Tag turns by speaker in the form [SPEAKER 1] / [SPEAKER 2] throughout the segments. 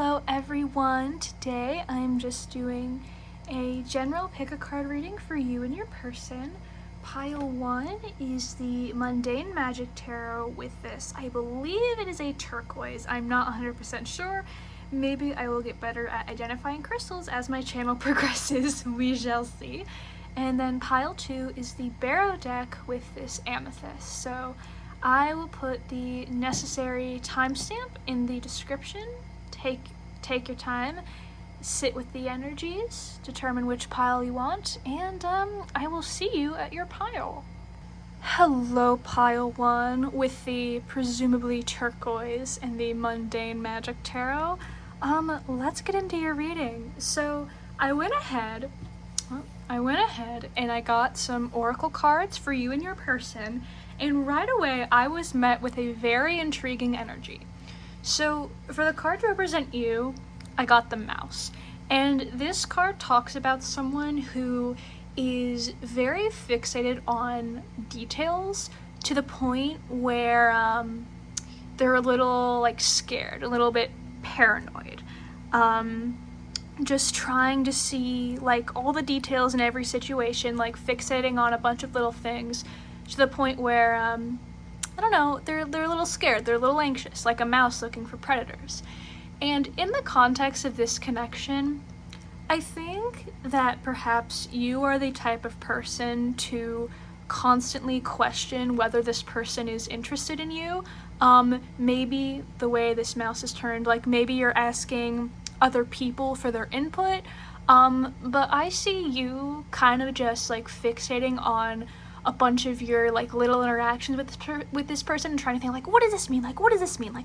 [SPEAKER 1] Hello everyone! Today I'm just doing a general pick a card reading for you and your person. Pile 1 is the Mundane Magic Tarot with this. I believe it is a turquoise. I'm not 100% sure. Maybe I will get better at identifying crystals as my channel progresses. We shall see. And then pile 2 is the Bearot deck with this amethyst. So I will put the necessary timestamp in the description. Take your time, sit with the energies, determine which pile you want, and I will see you at your pile. Hello, pile 1 with the presumably turquoise and the Mundane Magic Tarot. Let's get into your reading. So I went ahead and I got some oracle cards for you and your person, and right away I was met with a very intriguing energy. So for the card to represent you, I got the mouse. And this card talks about someone who is very fixated on details to the point where they're a little scared, a little bit paranoid. Just trying to see all the details in every situation, fixating on a bunch of little things to the point where I don't know, they're a little scared, they're a little anxious, like a mouse looking for predators. And in the context of this connection, I think that perhaps you are the type of person to constantly question whether this person is interested in you. Maybe the way this mouse is turned, maybe you're asking other people for their input, but I see you kind of just fixating on a bunch of your little interactions with this person and trying to think what does this mean, what does this mean,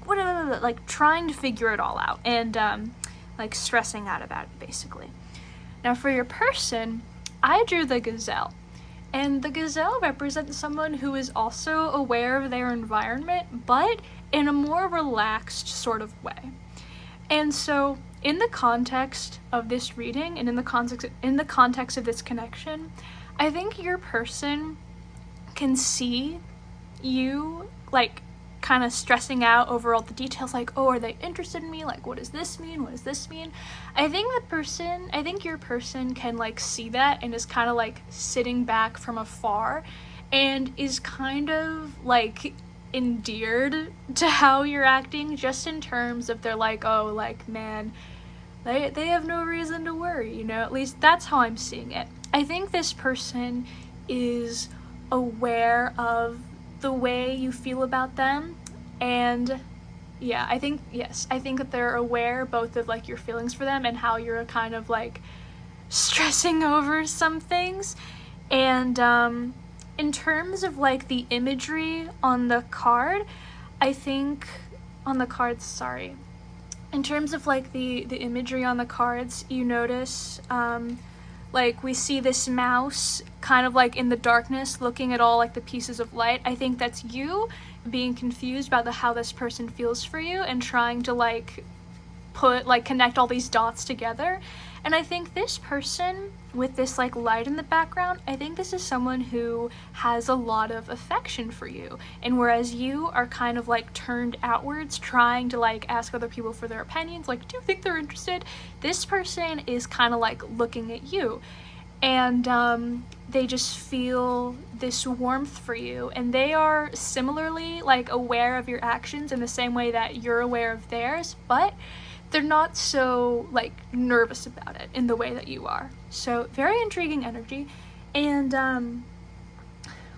[SPEAKER 1] trying to figure it all out and stressing out about it basically. Now for your person, I drew the gazelle, and the gazelle represents someone who is also aware of their environment but in a more relaxed sort of way. And so in the context of this reading and in the context of this connection, I think your person can see you kind of stressing out over all the details, oh, are they interested in me, what does this mean, what does this mean? I think your person can see that and is kind of sitting back from afar and is kind of endeared to how you're acting, just in terms of they're man, they have no reason to worry, at least that's how I'm seeing it. I think this person is aware of the way you feel about them, and yeah, I think that they're aware both of your feelings for them and how you're kind of stressing over some things. And in terms of the imagery on the card, I think on the cards, sorry, in terms of the imagery on the cards, you notice we see this mouse kind of in the darkness looking at all the pieces of light. I think that's you being confused about how this person feels for you and trying to connect all these dots together. And I think this person with this light in the background, I think this is someone who has a lot of affection for you. And whereas you are kind of turned outwards, trying to ask other people for their opinions, do you think they're interested? This person is kind of looking at you, and they just feel this warmth for you, and they are similarly aware of your actions in the same way that you're aware of theirs, but they're not so nervous about it in the way that you are. So very intriguing energy. And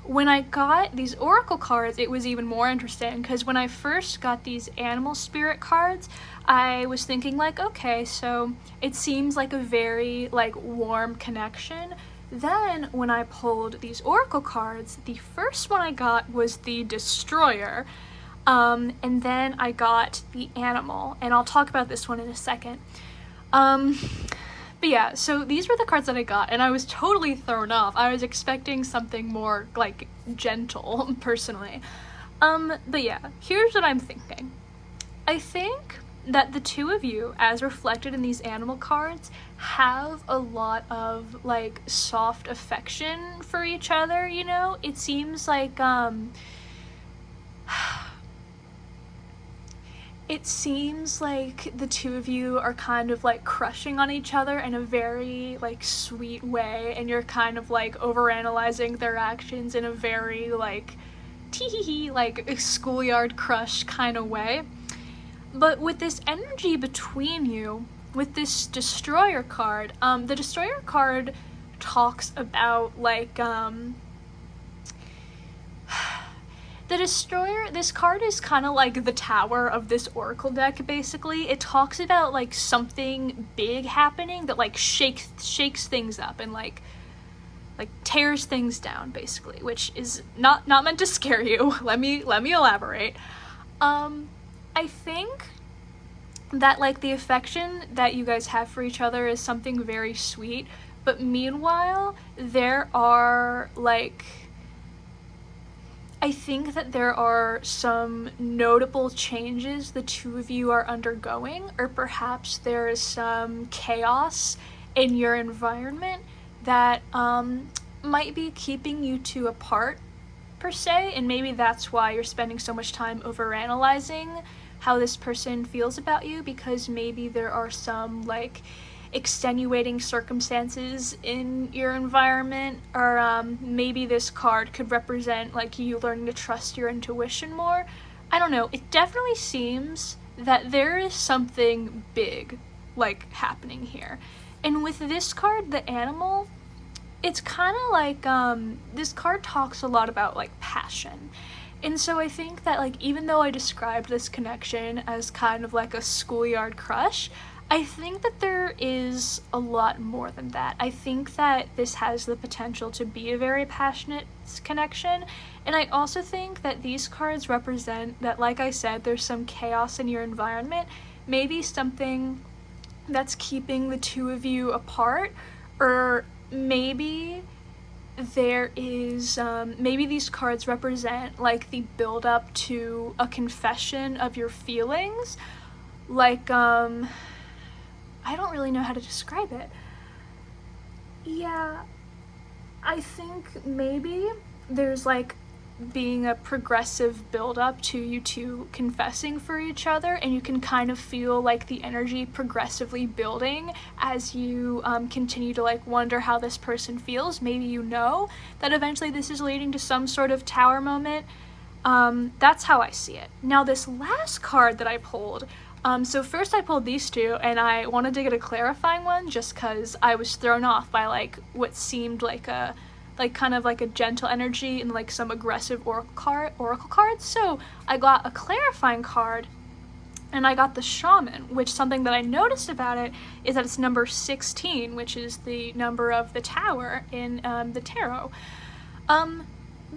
[SPEAKER 1] when I got these oracle cards, it was even more interesting, because when I first got these animal spirit cards, I was thinking okay, so it seems like a very warm connection. Then when I pulled these oracle cards, the first one I got was the Destroyer. And then I got the animal, and I'll talk about this one in a second. But yeah, so these were the cards that I got, and I was totally thrown off. I was expecting something more gentle, personally. But yeah, here's what I'm thinking. I think that the two of you, as reflected in these animal cards, have a lot of soft affection for each other, It seems it seems like the two of you are kind of like crushing on each other in a very like sweet way, and you're kind of like overanalyzing their actions in a very like tee-hee-hee, like a schoolyard crush kind of way. But with this energy between you, with this Destroyer card, the Destroyer card talks about like the Destroyer, this card is kind of like the tower of this oracle deck, basically. It talks about like something big happening that like shakes things up and like tears things down, basically, which is not meant to scare you. Let me elaborate. I think that like the affection that you guys have for each other is something very sweet, but meanwhile there are like, I think that there are some notable changes the two of you are undergoing, or perhaps there is some chaos in your environment that might be keeping you two apart, per se, and maybe that's why you're spending so much time overanalyzing how this person feels about you, because maybe there are some like extenuating circumstances in your environment, or maybe this card could represent like you learning to trust your intuition more. I don't know, it definitely seems that there is something big like happening here. And with this card, the animal, it's kind of like this card talks a lot about like passion. And so I think that like even though I described this connection as kind of like a schoolyard crush, I think that there is a lot more than that. I think that this has the potential to be a very passionate connection, and I also think that these cards represent that, like I said, there's some chaos in your environment, maybe something that's keeping the two of you apart, or maybe there is, maybe these cards represent like the build up to a confession of your feelings, like, I don't really know how to describe it. Yeah, I think maybe there's like being a progressive build-up to you two confessing for each other, and you can kind of feel like the energy progressively building as you continue to like wonder how this person feels. Maybe you know that eventually this is leading to some sort of tower moment. That's how I see it. Now this last card that I pulled, so first I pulled these two, and I wanted to get a clarifying one just because I was thrown off by like what seemed like a kind of like a gentle energy and like some aggressive oracle cards. So I got a clarifying card, and I got the Shaman, which something that I noticed about it is that it's number 16, which is the number of the tower in the tarot.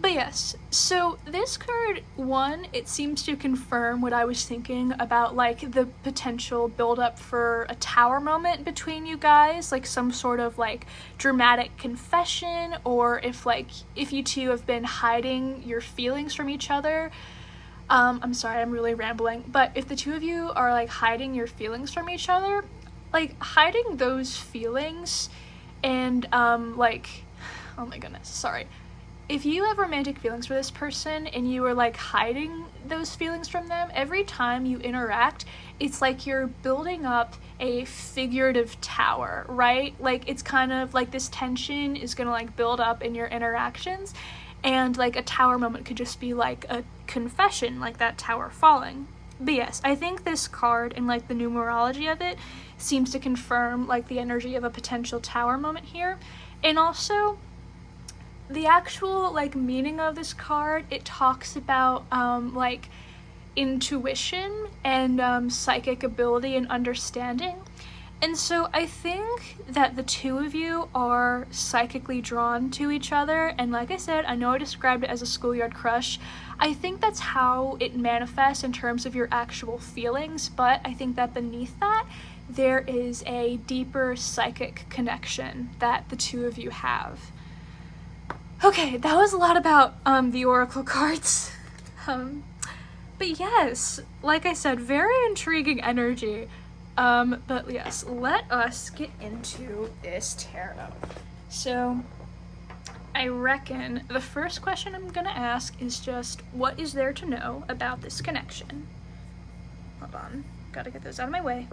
[SPEAKER 1] But yes, so this card, one, it seems to confirm what I was thinking about like the potential build-up for a tower moment between you guys, like some sort of like dramatic confession, or if you two have been hiding your feelings from each other. I'm sorry, I'm really rambling, but if the two of you are like hiding your feelings from each other, like hiding those feelings and like, oh my goodness, sorry. If you have romantic feelings for this person and you are like hiding those feelings from them, every time you interact, it's like you're building up a figurative tower, right? Like it's kind of like this tension is gonna like build up in your interactions, and like a tower moment could just be like a confession, like that tower falling. But yes, I think this card and like the numerology of it seems to confirm like the energy of a potential tower moment here. And also, the actual like meaning of this card, it talks about like intuition and psychic ability and understanding. And so I think that the two of you are psychically drawn to each other, and like I said, I know I described it as a schoolyard crush. I think that's how it manifests in terms of your actual feelings, but I think that beneath that there is a deeper psychic connection that the two of you have. Okay, that was a lot about the oracle cards. But yes, like I said, very intriguing energy. But yes, let us get into this tarot. So, I reckon the first question I'm gonna ask is just, what is there to know about this connection? Hold on, gotta get those out of my way.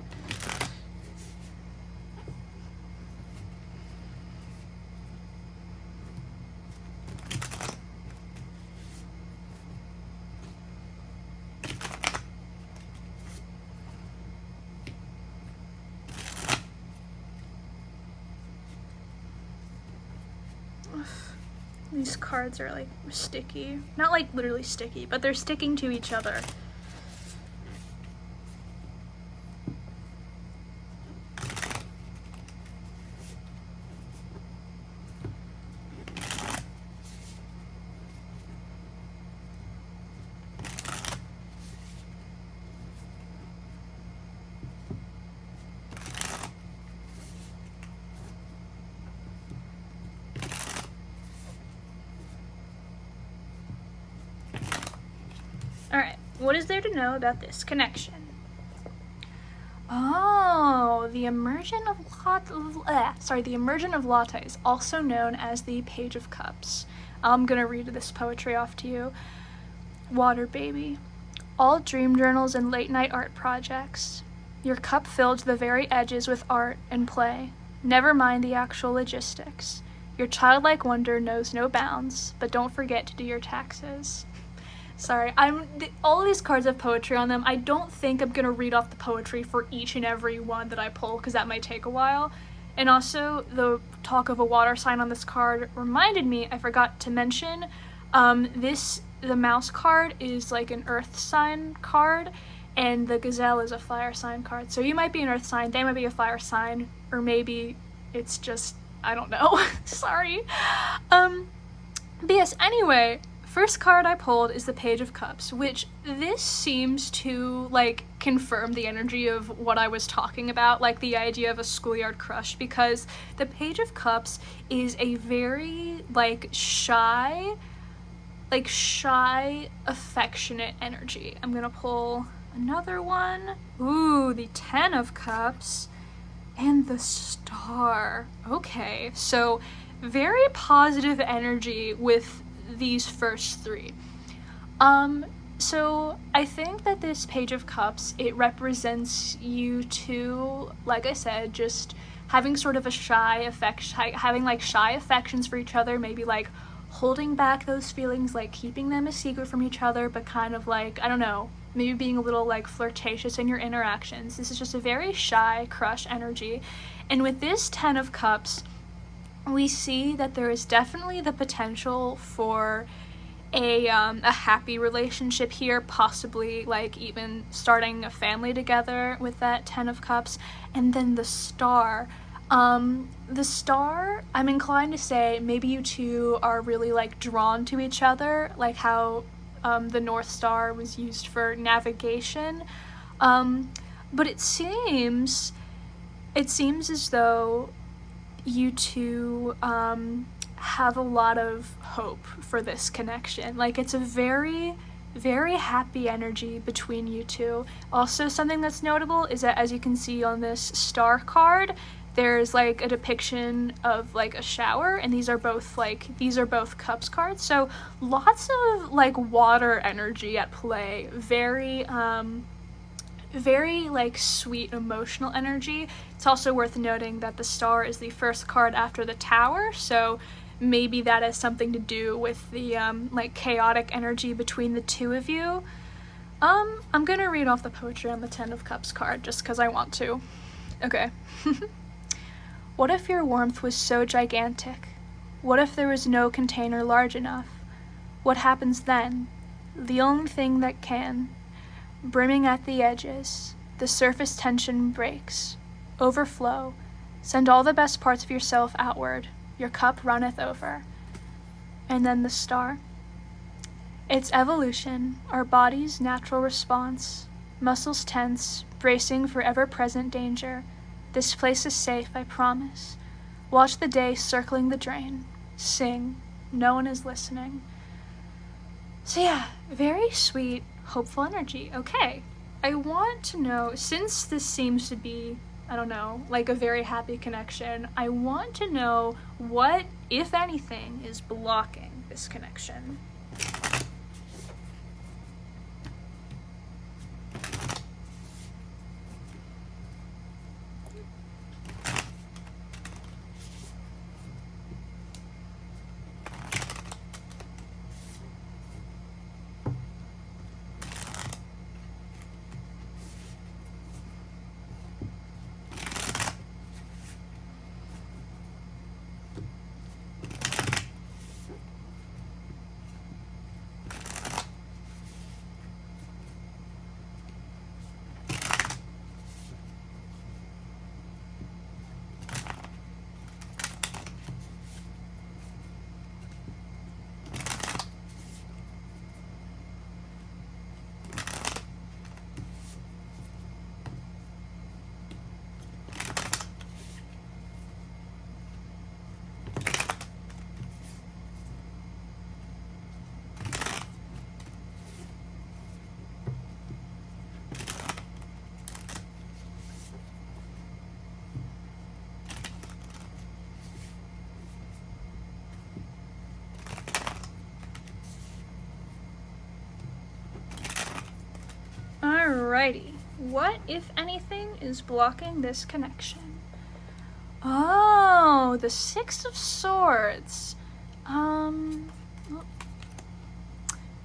[SPEAKER 1] These cards are like sticky. Not like literally sticky, but they're sticking to each other. Alright, what is there to know about this connection? Oh, the immersion of lattes, also known as the Page of Cups. I'm gonna read this poetry off to you. Water baby. All dream journals and late night art projects. Your cup filled to the very edges with art and play. Never mind the actual logistics. Your childlike wonder knows no bounds, but don't forget to do your taxes. Sorry, all of these cards have poetry on them. I don't think I'm gonna read off the poetry for each and every one that I pull, because that might take a while. And also, the talk of a water sign on this card reminded me, I forgot to mention, the mouse card is like an earth sign card, and the gazelle is a fire sign card. So you might be an earth sign, they might be a fire sign, or maybe it's just, I don't know. Sorry. But yes, anyway, first card I pulled is the Page of Cups, which this seems to like confirm the energy of what I was talking about, like the idea of a schoolyard crush, because the Page of Cups is a very shy, affectionate energy. I'm gonna pull another one. Ooh, the 10 of Cups and the Star. Okay, so very positive energy with these first three. So I think that this Page of Cups, it represents you two, like I said, just having sort of a shy affection, having shy affections for each other, maybe holding back those feelings, keeping them a secret from each other, but kind of I don't know, maybe being a little flirtatious in your interactions. This is just a very shy crush energy. And with this 10 of Cups, we see that there is definitely the potential for a happy relationship here, possibly even starting a family together with that 10 of Cups. And then the Star. The Star, I'm inclined to say maybe you two are really drawn to each other, like how the North Star was used for navigation. But it seems as though you two have a lot of hope for this connection. It's a very, very happy energy between you two. Also, something that's notable is that, as you can see on this Star card, there's a depiction of a shower, and these are both Cups cards. So lots of water energy at play. Very sweet emotional energy. It's also worth noting that the Star is the first card after the Tower, so maybe that has something to do with the chaotic energy between the two of you. I'm gonna read off the poetry on the 10 of Cups card just because I want to. Okay. What if your warmth was so gigantic? What if there was no container large enough? What happens then? The only thing that can. Brimming at the edges, the surface tension breaks. Overflow. Send all the best parts of yourself outward. Your cup runneth over. And then the Star. It's evolution, our body's natural response. Muscles tense, bracing for ever-present danger. This place is safe, I promise. Watch the day circling the drain. Sing. No one is listening. So yeah, very sweet, hopeful energy. Okay, I want to know, since this seems to be, I don't know, a very happy connection, I want to know what, if anything, is blocking this connection. what, if anything, is blocking this connection? Oh, the Six of Swords.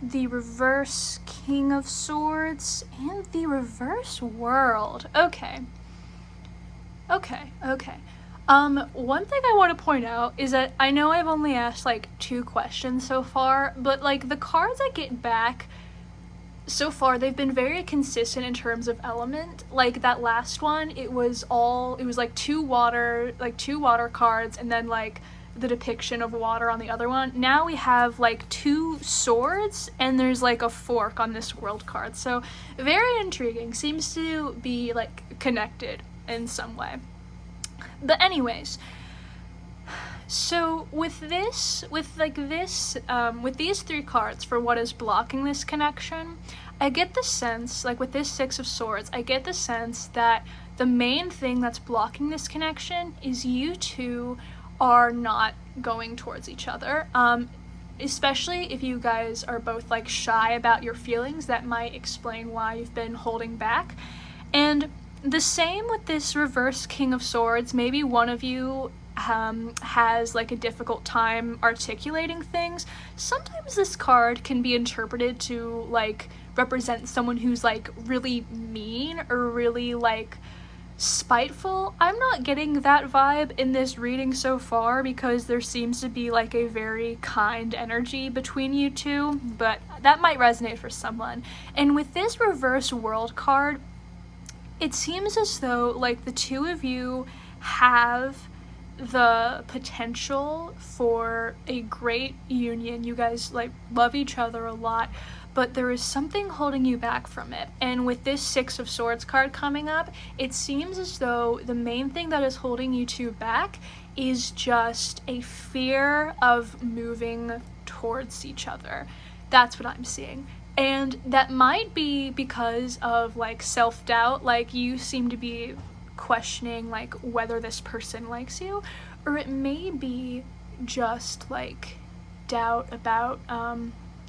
[SPEAKER 1] The reverse King of Swords and the reverse World. Okay. One thing I want to point out is that I know I've only asked like 2 questions so far, but like the cards I get back so far, they've been very consistent in terms of element. Like that last one, it was like two water cards and then like the depiction of water on the other one. Now we have like 2 swords and there's like a fork on this world card. So very intriguing. Seems to be like connected in some way. But anyways, so with these 3 cards for what is blocking this connection, I get the sense, like with this Six of Swords, I get the sense that the main thing that's blocking this connection is you two are not going towards each other. Especially if you guys are both like shy about your feelings, that might explain why you've been holding back. And the same with this reverse King of Swords. Maybe one of you has like a difficult time articulating things. Sometimes this card can be interpreted to like represent someone who's like really mean or really like spiteful. I'm not getting that vibe in this reading so far because there seems to be like a very kind energy between you two, but that might resonate for someone. And with this reverse World card, it seems as though like the two of you have the potential for a great union. You guys like love each other a lot, but there is something holding you back from it. And with this Six of Swords card coming up, it seems as though the main thing that is holding you two back is just a fear of moving towards each other. That's what I'm seeing. And that might be because of like self-doubt, like you seem to be questioning like whether this person likes you, or it may be just like doubt about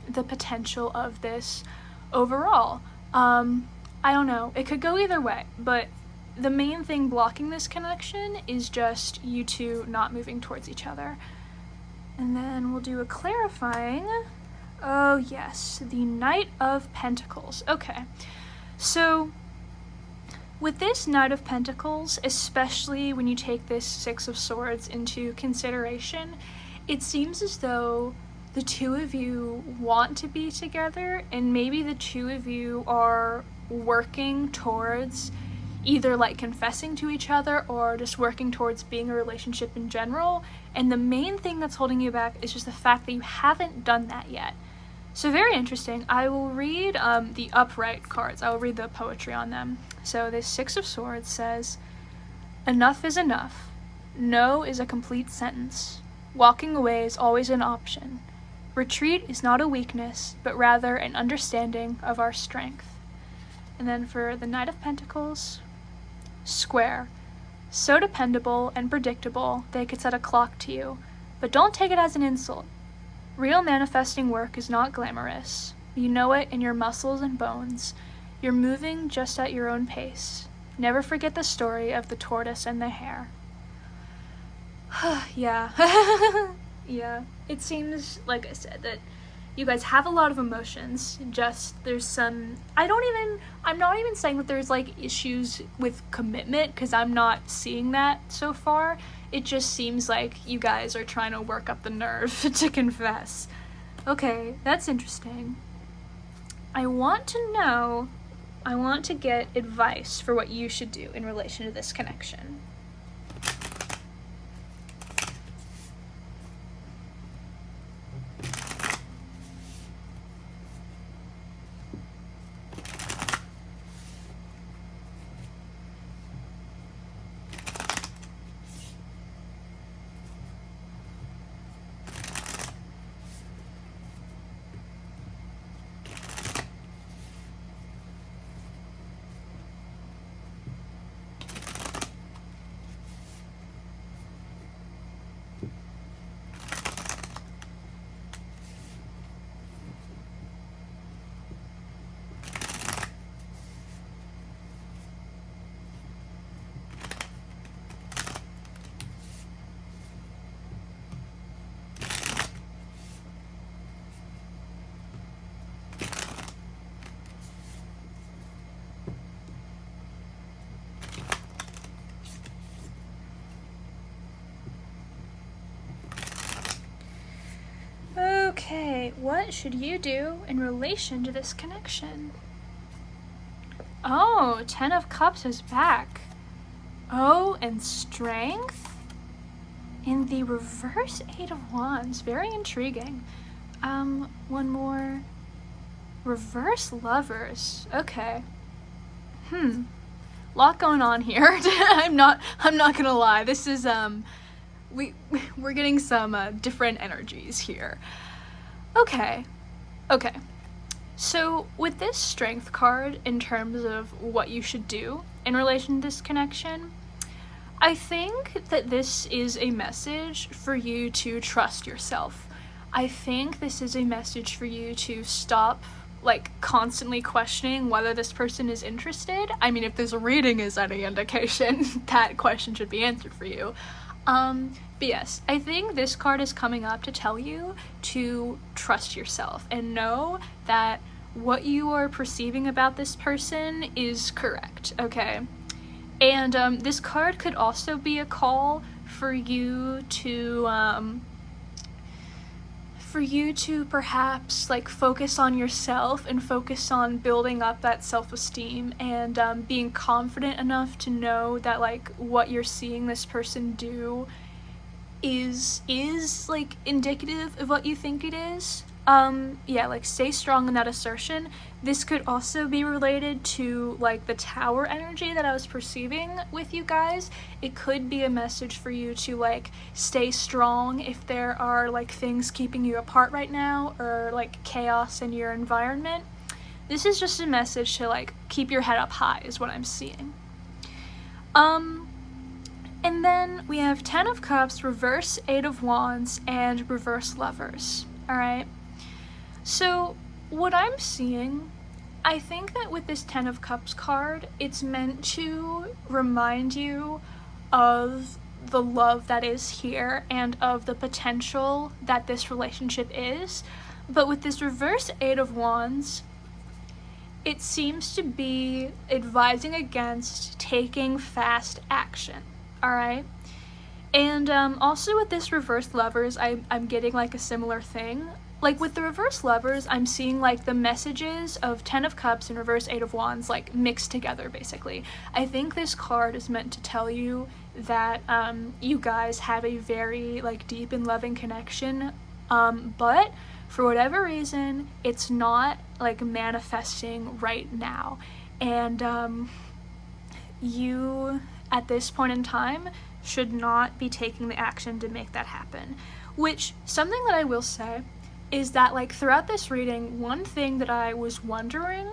[SPEAKER 1] the potential of this overall. I don't know, it could go either way, but the main thing blocking this connection is just you two not moving towards each other. And then we'll do a clarifying. Oh yes, the Knight of Pentacles. Okay, so with this Knight of Pentacles, especially when you take this Six of Swords into consideration, it seems as though the two of you want to be together, and maybe the two of you are working towards either like confessing to each other or just working towards being a relationship in general. And the main thing that's holding you back is just the fact that you haven't done that yet. So very interesting. I will read the upright cards. I will read the poetry on them. So this Six of Swords says, "Enough is enough. No is a complete sentence. Walking away is always an option. Retreat is not a weakness, but rather an understanding of our strength." And then for the Knight of Pentacles, Square. "So dependable and predictable they could set a clock to you, but don't take it as an insult. Real manifesting work is not glamorous. You know it in your muscles and bones. You're moving just at your own pace. Never forget the story of the tortoise and the hare." Yeah. Yeah. It seems, like I said, that you guys have a lot of emotions. Just there's some, I'm not even saying that there's like issues with commitment, because I'm not seeing that so far. It just seems like you guys are trying to work up the nerve to confess. Okay, that's interesting. I want to get advice for what you should do in relation to this connection. Okay, what should you do in relation to this connection? Oh, 10 of Cups is back. Oh, and Strength? In the reverse 8 of Wands. Very intriguing. One more. Reverse Lovers. Okay. Lot going on here. I'm not gonna lie. This is, we're getting some, different energies here. Okay. So, with this Strength card, in terms of what you should do in relation to this connection, I think that this is a message for you to trust yourself. I think this is a message for you to stop, constantly questioning whether this person is interested. I mean, if this reading is any indication, that question should be answered for you. But yes, I think this card is coming up to tell you to trust yourself and know that what you are perceiving about this person is correct, okay? And this card could also be a call for you to perhaps focus on yourself and focus on building up that self-esteem and being confident enough to know that what you're seeing this person do is indicative of what you think it is. Stay strong in that assertion. This could also be related to the Tower energy that I was perceiving with you guys. It could be a message for you to stay strong if there are things keeping you apart right now, or chaos in your environment. This is just a message to keep your head up high is what I'm seeing. And then we have 10 of Cups, reverse 8 of Wands, and reverse Lovers. Alright? So, what I'm seeing, I think that with this 10 of Cups card, it's meant to remind you of the love that is here and of the potential that this relationship is. But with this reverse 8 of Wands, it seems to be advising against taking fast action. Alright? And also with this reverse Lovers, I'm getting a similar thing. With the reverse Lovers, I'm seeing the messages of 10 of Cups and reverse 8 of Wands mixed together, basically. I think this card is meant to tell you that you guys have a very deep and loving connection, but for whatever reason, it's not manifesting right now. And you, at this point in time, should not be taking the action to make that happen. Which, something that I will say is that throughout this reading, one thing that I was wondering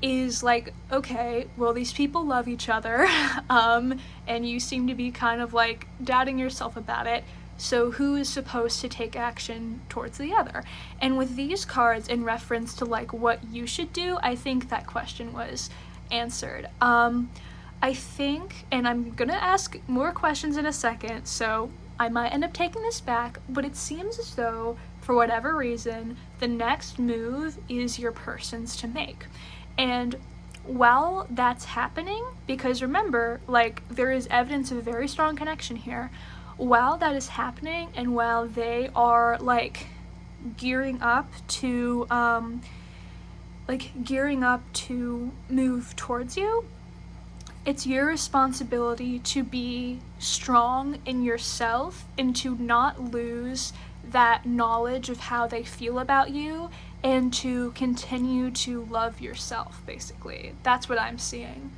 [SPEAKER 1] is okay, well, these people love each other, and you seem to be kind of doubting yourself about it, so who is supposed to take action towards the other? And with these cards in reference to what you should do, I think that question was answered. I think, and I'm gonna ask more questions in a second, so I might end up taking this back, but it seems as though, for whatever reason, the next move is your person's to make. And while that's happening, because remember, there is evidence of a very strong connection here, while that is happening and while they are, gearing up to move towards you, it's your responsibility to be strong in yourself and to not lose that knowledge of how they feel about you and to continue to love yourself, basically. That's what I'm seeing.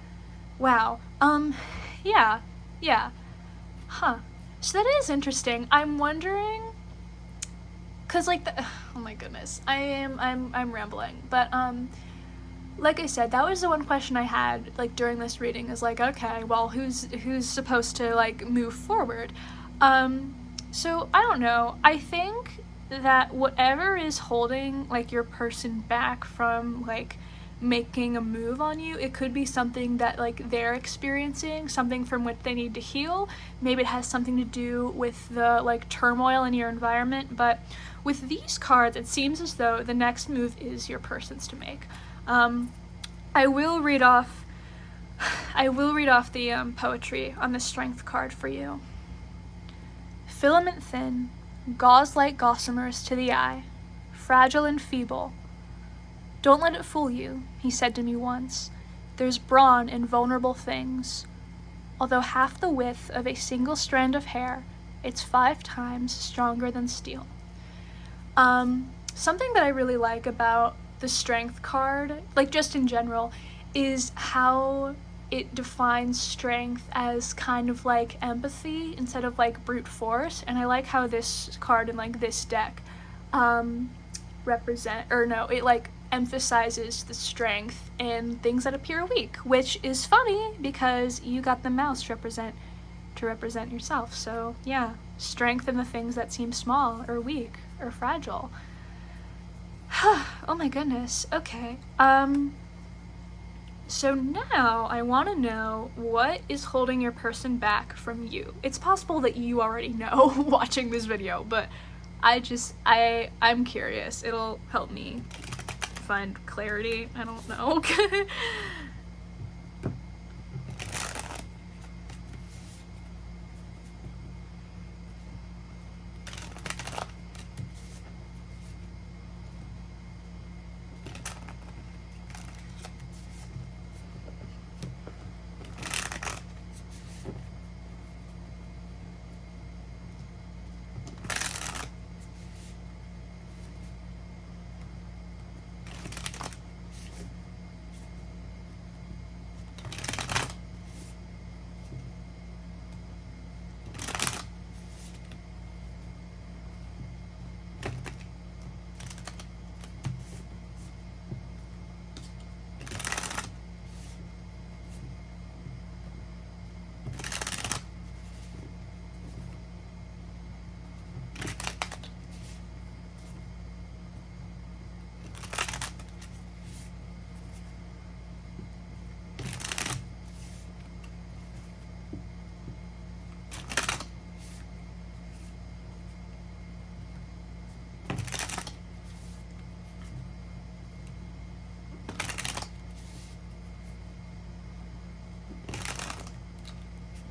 [SPEAKER 1] Wow. Yeah. Huh. So that is interesting. I'm wondering, cause oh my goodness, I'm rambling, but like I said, that was the one question I had during this reading is okay, well, who's supposed to move forward? So I don't know. I think that whatever is holding your person back from making a move on you, it could be something that they're experiencing, something from which they need to heal. Maybe it has something to do with the turmoil in your environment, but with these cards, it seems as though the next move is your person's to make. I will read off the poetry on the Strength card for you. Filament thin, gauze like gossamers to the eye, fragile and feeble. Don't let it fool you, he said to me once. There's brawn in vulnerable things. Although half the width of a single strand of hair, it's 5 times stronger than steel. Something that I really like about the strength card, like just in general, is how it defines strength as kind of like empathy instead of like brute force. And I like how this card in like this deck it like emphasizes the strength in things that appear weak, which is funny because you got the mouse to represent yourself. So yeah, strength in the things that seem small or weak or fragile. Oh my goodness. Okay. So now I want to know what is holding your person back from you. It's possible that you already know watching this video, but I'm curious. It'll help me find clarity. I don't know.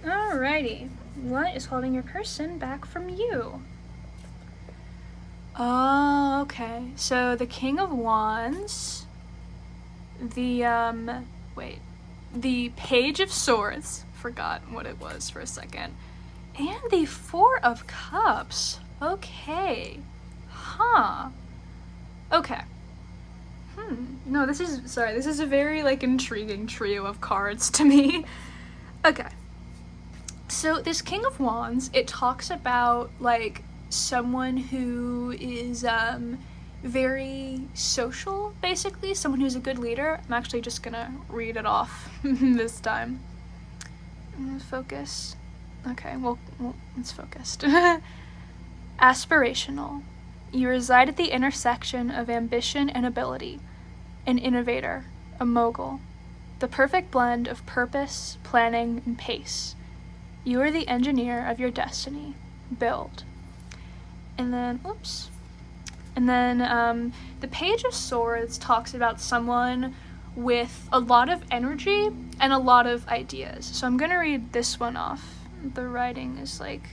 [SPEAKER 1] Alrighty, what is holding your person back from you? Oh, okay. So the King of Wands, the Page of Swords, forgot what it was for a second, and the Four of Cups. Okay. Huh. Okay. No, this is a very, like, intriguing trio of cards to me. Okay. So this King of Wands, it talks about, like, someone who is very social, basically, someone who's a good leader. I'm actually just gonna read it off this time. Focus. Okay, well, it's focused. Aspirational. You reside at the intersection of ambition and ability. An innovator, a mogul. The perfect blend of purpose, planning, and pace. You are the engineer of your destiny. Build. And then, the Page of Swords talks about someone with a lot of energy and a lot of ideas. So I'm gonna read this one off. The writing is like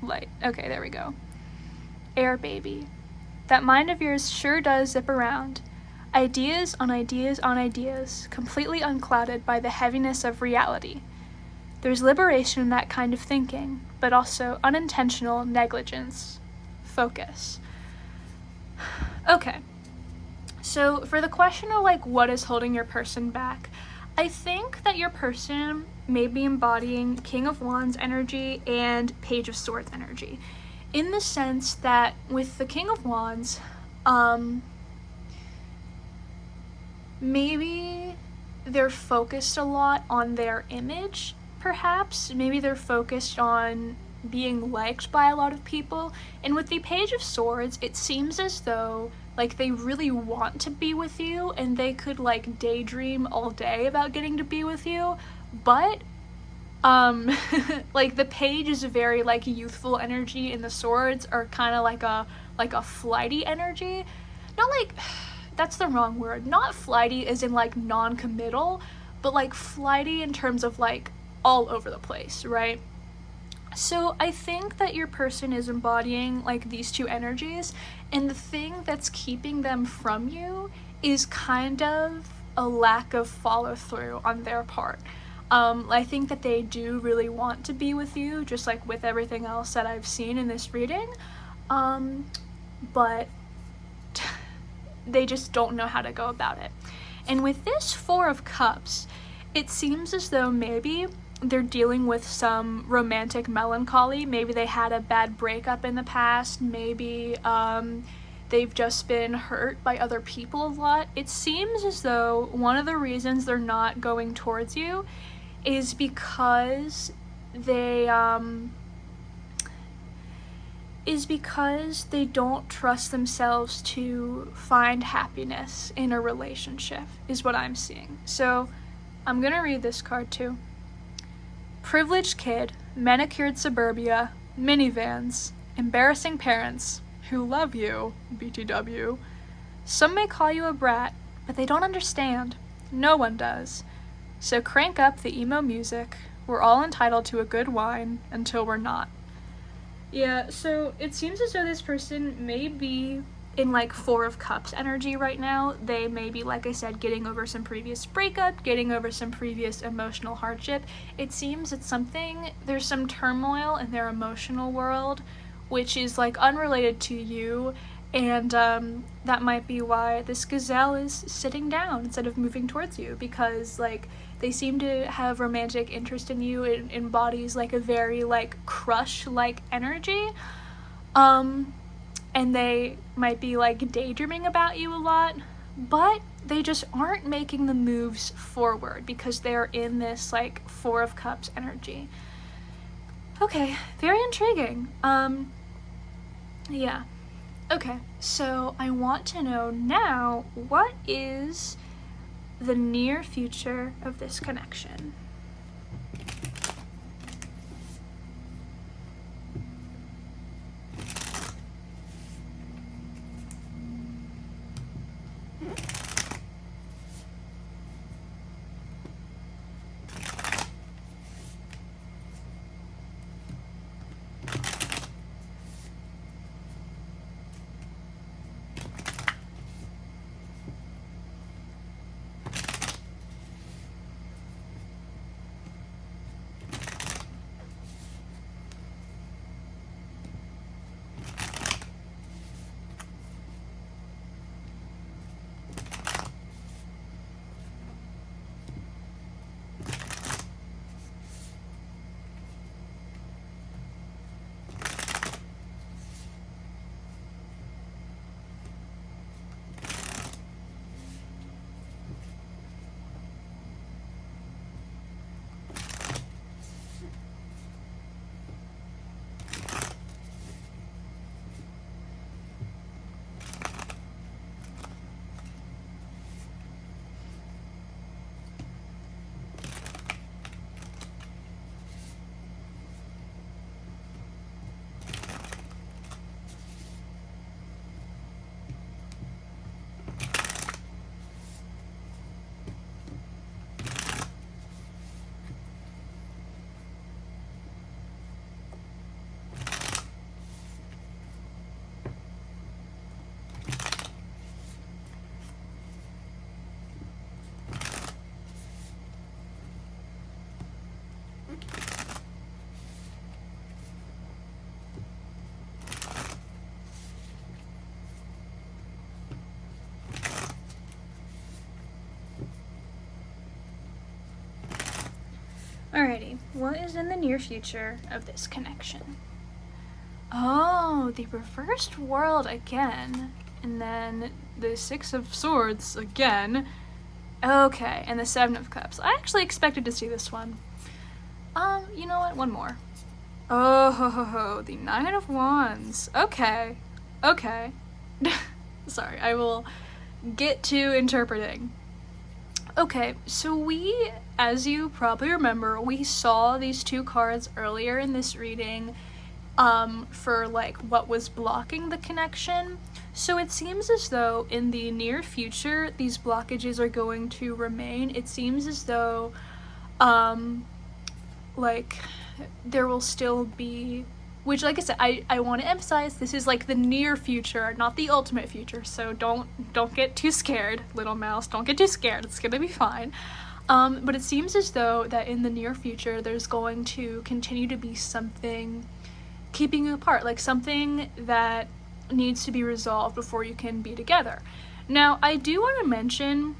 [SPEAKER 1] light. Okay, there we go. Air baby. That mind of yours sure does zip around. Ideas on ideas on ideas, completely unclouded by the heaviness of reality. There's liberation in that kind of thinking, but also unintentional negligence. Focus. Okay. So for the question of, like, what is holding your person back, I think that your person may be embodying King of Wands energy and Page of Swords energy. In the sense that with the King of Wands, maybe they're focused a lot on their image, perhaps. Maybe they're focused on being liked by a lot of people. And with the Page of Swords, it seems as though, like, they really want to be with you and they could, like, daydream all day about getting to be with you. But, like, the Page is a very, like, youthful energy, and the Swords are kind of like a flighty energy. Not like, that's the wrong word. Not flighty as in, like, non-committal, but, like, flighty in terms of, like, all over the place, right? So I think that your person is embodying like these two energies, and the thing that's keeping them from you is kind of a lack of follow through on their part. I think that they do really want to be with you, just like with everything else that I've seen in this reading, but they just don't know how to go about it. And with this Four of Cups, it seems as though maybe they're dealing with some romantic melancholy. Maybe they had a bad breakup in the past. Maybe they've just been hurt by other people a lot. It seems as though one of the reasons they're not going towards you is because they don't trust themselves to find happiness in a relationship, is what I'm seeing. So I'm gonna read this card too. Privileged kid, manicured suburbia, minivans, embarrassing parents who love you, BTW. Some may call you a brat, but they don't understand. No one does. So crank up the emo music. We're all entitled to a good wine until we're not. Yeah, so it seems as though this person may be in like Four of Cups energy right now. They may be, like I said, getting over some previous breakup, getting over some previous emotional hardship. It seems it's there's some turmoil in their emotional world, which is like unrelated to you, and that might be why this gazelle is sitting down instead of moving towards you, because like they seem to have romantic interest in you. It embodies like a very like crush-like energy, and they might be like daydreaming about you a lot, but they just aren't making the moves forward because they're in this like Four of Cups energy. Okay, very intriguing. Yeah. Okay, so I want to know now, what is the near future of this connection? Alrighty, what is in the near future of this connection? Oh, the reversed world again, and then the Six of Swords again. Okay, and the Seven of Cups. I actually expected to see this one. You know what? One more. Oh, ho, ho, ho, the Nine of Wands. Okay. Sorry, I will get to interpreting. Okay, so we, as you probably remember, we saw these two cards earlier in this reading for like what was blocking the connection. So it seems as though in the near future these blockages are going to remain. It seems as though like there will still be, which, like I said, I want to emphasize, this is like the near future, not the ultimate future, so don't get too scared, little mouse, don't get too scared, it's gonna be fine. But it seems as though that in the near future there's going to continue to be something keeping you apart, like something that needs to be resolved before you can be together. Now, I do want to mention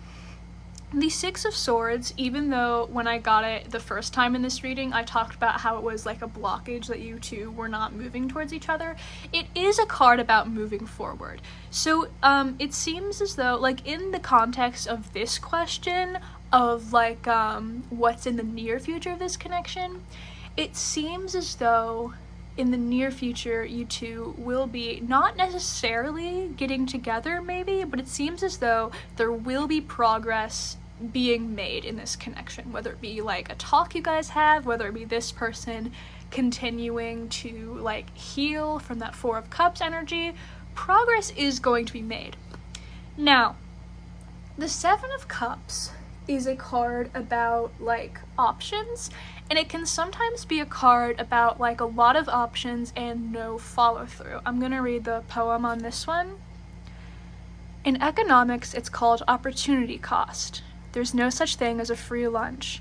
[SPEAKER 1] the Six of Swords, even though when I got it the first time in this reading, I talked about how it was like a blockage that you two were not moving towards each other. It is a card about moving forward. So it seems as though, like, in the context of this question of like what's in the near future of this connection, it seems as though in the near future you two will be not necessarily getting together maybe, but it seems as though there will be progress being made in this connection, whether it be like a talk you guys have, whether it be this person continuing to like heal from that Four of Cups energy. Progress is going to be made. Now, the Seven of Cups is a card about like options, and it can sometimes be a card about like a lot of options and no follow-through. I'm gonna read the poem on this one. In economics, it's called opportunity cost. There's no such thing as a free lunch.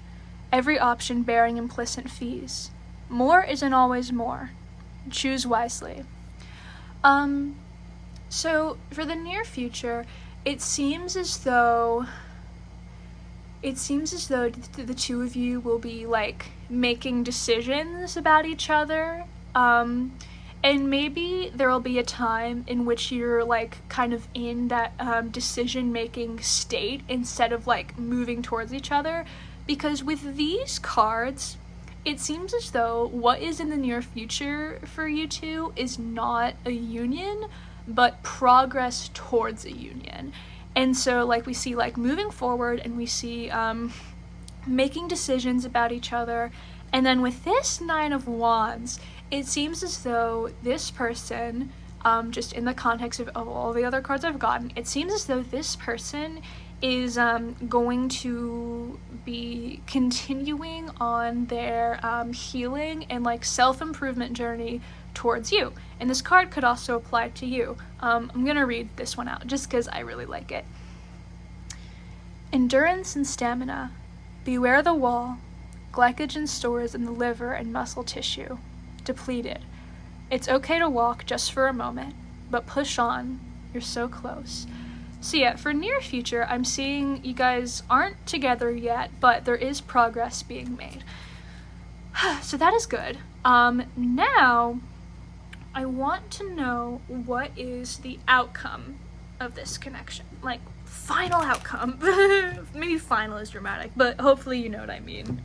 [SPEAKER 1] Every option bearing implicit fees. More isn't always more. Choose wisely. So for the near future, it seems as though the two of you will be like making decisions about each other, and maybe there will be a time in which you're like kind of in that decision making state instead of like moving towards each other, because with these cards it seems as though what is in the near future for you two is not a union but progress towards a union. And so like we see like moving forward, and we see making decisions about each other. And then with this Nine of Wands, it seems as though this person, just in the context of all the other cards I've gotten, it seems as though this person is going to be continuing on their healing and like self-improvement journey towards you. And this card could also apply to you. I'm gonna read this one out just because I really like it. Endurance and stamina. Beware the wall. Glycogen stores in the liver and muscle tissue. Depleted. It's okay to walk just for a moment, but push on. You're so close. So yeah, for near future, I'm seeing you guys aren't together yet, but there is progress being made. So that is good. Now, I want to know what is the outcome of this connection. Like, final outcome. Maybe final is dramatic, but hopefully you know what I mean.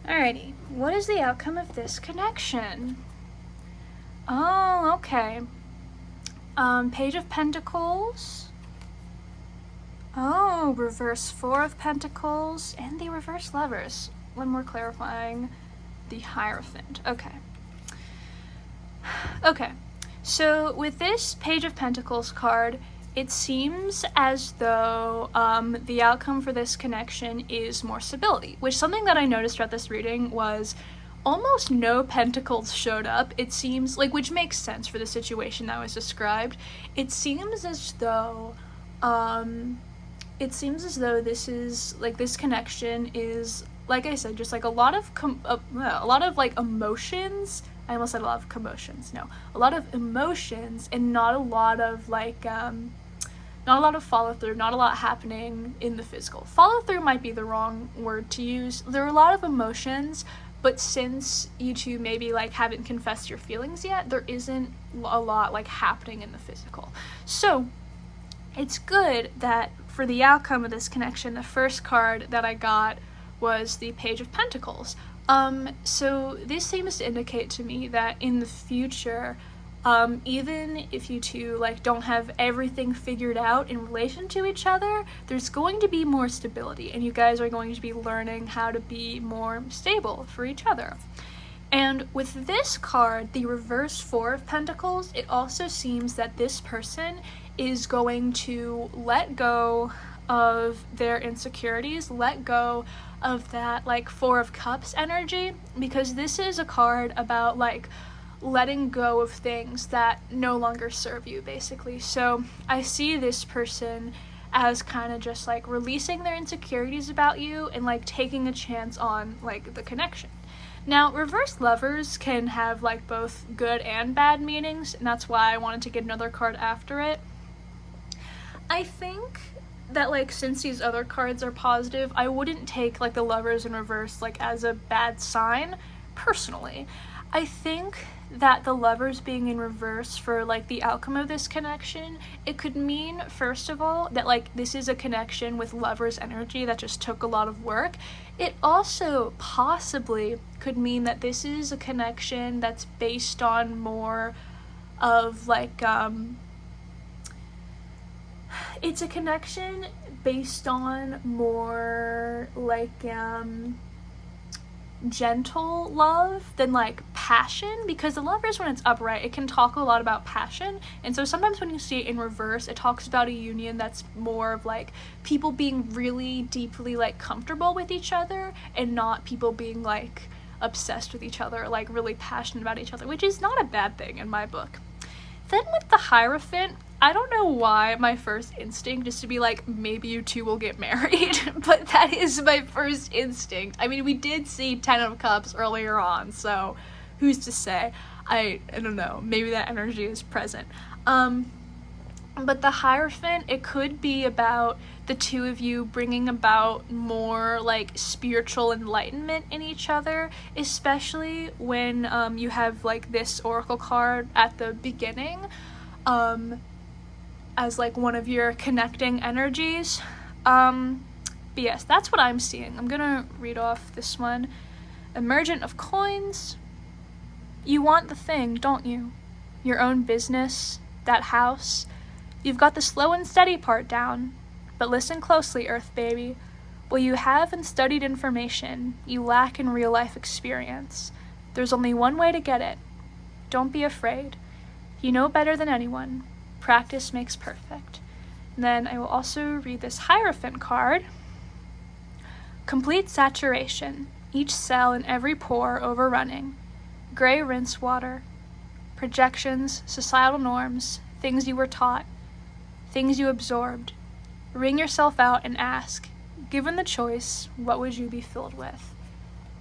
[SPEAKER 1] Alrighty, what is the outcome of this connection? Oh, okay. Page of Pentacles. Oh, reverse Four of Pentacles, and the reverse Lovers. One more clarifying, the Hierophant. Okay. Okay, so with this Page of Pentacles card, it seems as though the outcome for this connection is more stability, which something that I noticed throughout this reading was almost no pentacles showed up. It seems like, which makes sense for the situation that was described. It seems as though this is like, this connection is, like I said, just like a lot of like emotions. I almost said a lot of commotions. No, a lot of emotions, and not a lot of like not a lot of follow through, not a lot happening in the physical. Follow through might be the wrong word to use. There are a lot of emotions, but since you two maybe like haven't confessed your feelings yet, there isn't a lot like happening in the physical. So it's good that for the outcome of this connection, the first card that I got was the Page of Pentacles. So this seems to indicate to me that in the future, even if you two like don't have everything figured out in relation to each other, there's going to be more stability, and you guys are going to be learning how to be more stable for each other. And with this card, the reverse Four of Pentacles, it also seems that this person is going to let go of their insecurities, let go of that like Four of Cups energy, because this is a card about like letting go of things that no longer serve you, basically. So I see this person as kind of just like releasing their insecurities about you and like taking a chance on like the connection. Now, reverse Lovers can have like both good and bad meanings, and that's why I wanted to get another card after it. I think that like, since these other cards are positive, I wouldn't take like the Lovers in reverse like as a bad sign personally. I think that the Lovers being in reverse for like the outcome of this connection, it could mean, first of all, that like this is a connection with Lovers energy that just took a lot of work. It also possibly could mean that this is a connection that's based on more of like it's a connection based on more like gentle love than like passion, because the Lovers, when it's upright, it can talk a lot about passion, and so sometimes when you see it in reverse, it talks about a union that's more of like people being really deeply like comfortable with each other, and not people being like obsessed with each other, like really passionate about each other, which is not a bad thing in my book. Then with the Hierophant, I don't know why my first instinct is to be like, maybe you two will get married, but that is my first instinct. I mean, we did see 10 of Cups earlier on, so who's to say? I don't know, maybe that energy is present. But the Hierophant, it could be about the two of you bringing about more like spiritual enlightenment in each other, especially when you have like this oracle card at the beginning as like one of your connecting energies. But yes, that's what I'm seeing. I'm gonna read off this one. Emergent of Coins. You want the thing, don't you? Your own business, that house. You've got the slow and steady part down. But listen closely, Earth baby. While you have and studied information, you lack in real-life experience. There's only one way to get it. Don't be afraid. You know better than anyone. Practice makes perfect. And then I will also read this Hierophant card. Complete saturation. Each cell and every pore overrunning. Gray rinse water. Projections, societal norms, things you were taught, things you absorbed. Wring yourself out and ask, given the choice, what would you be filled with?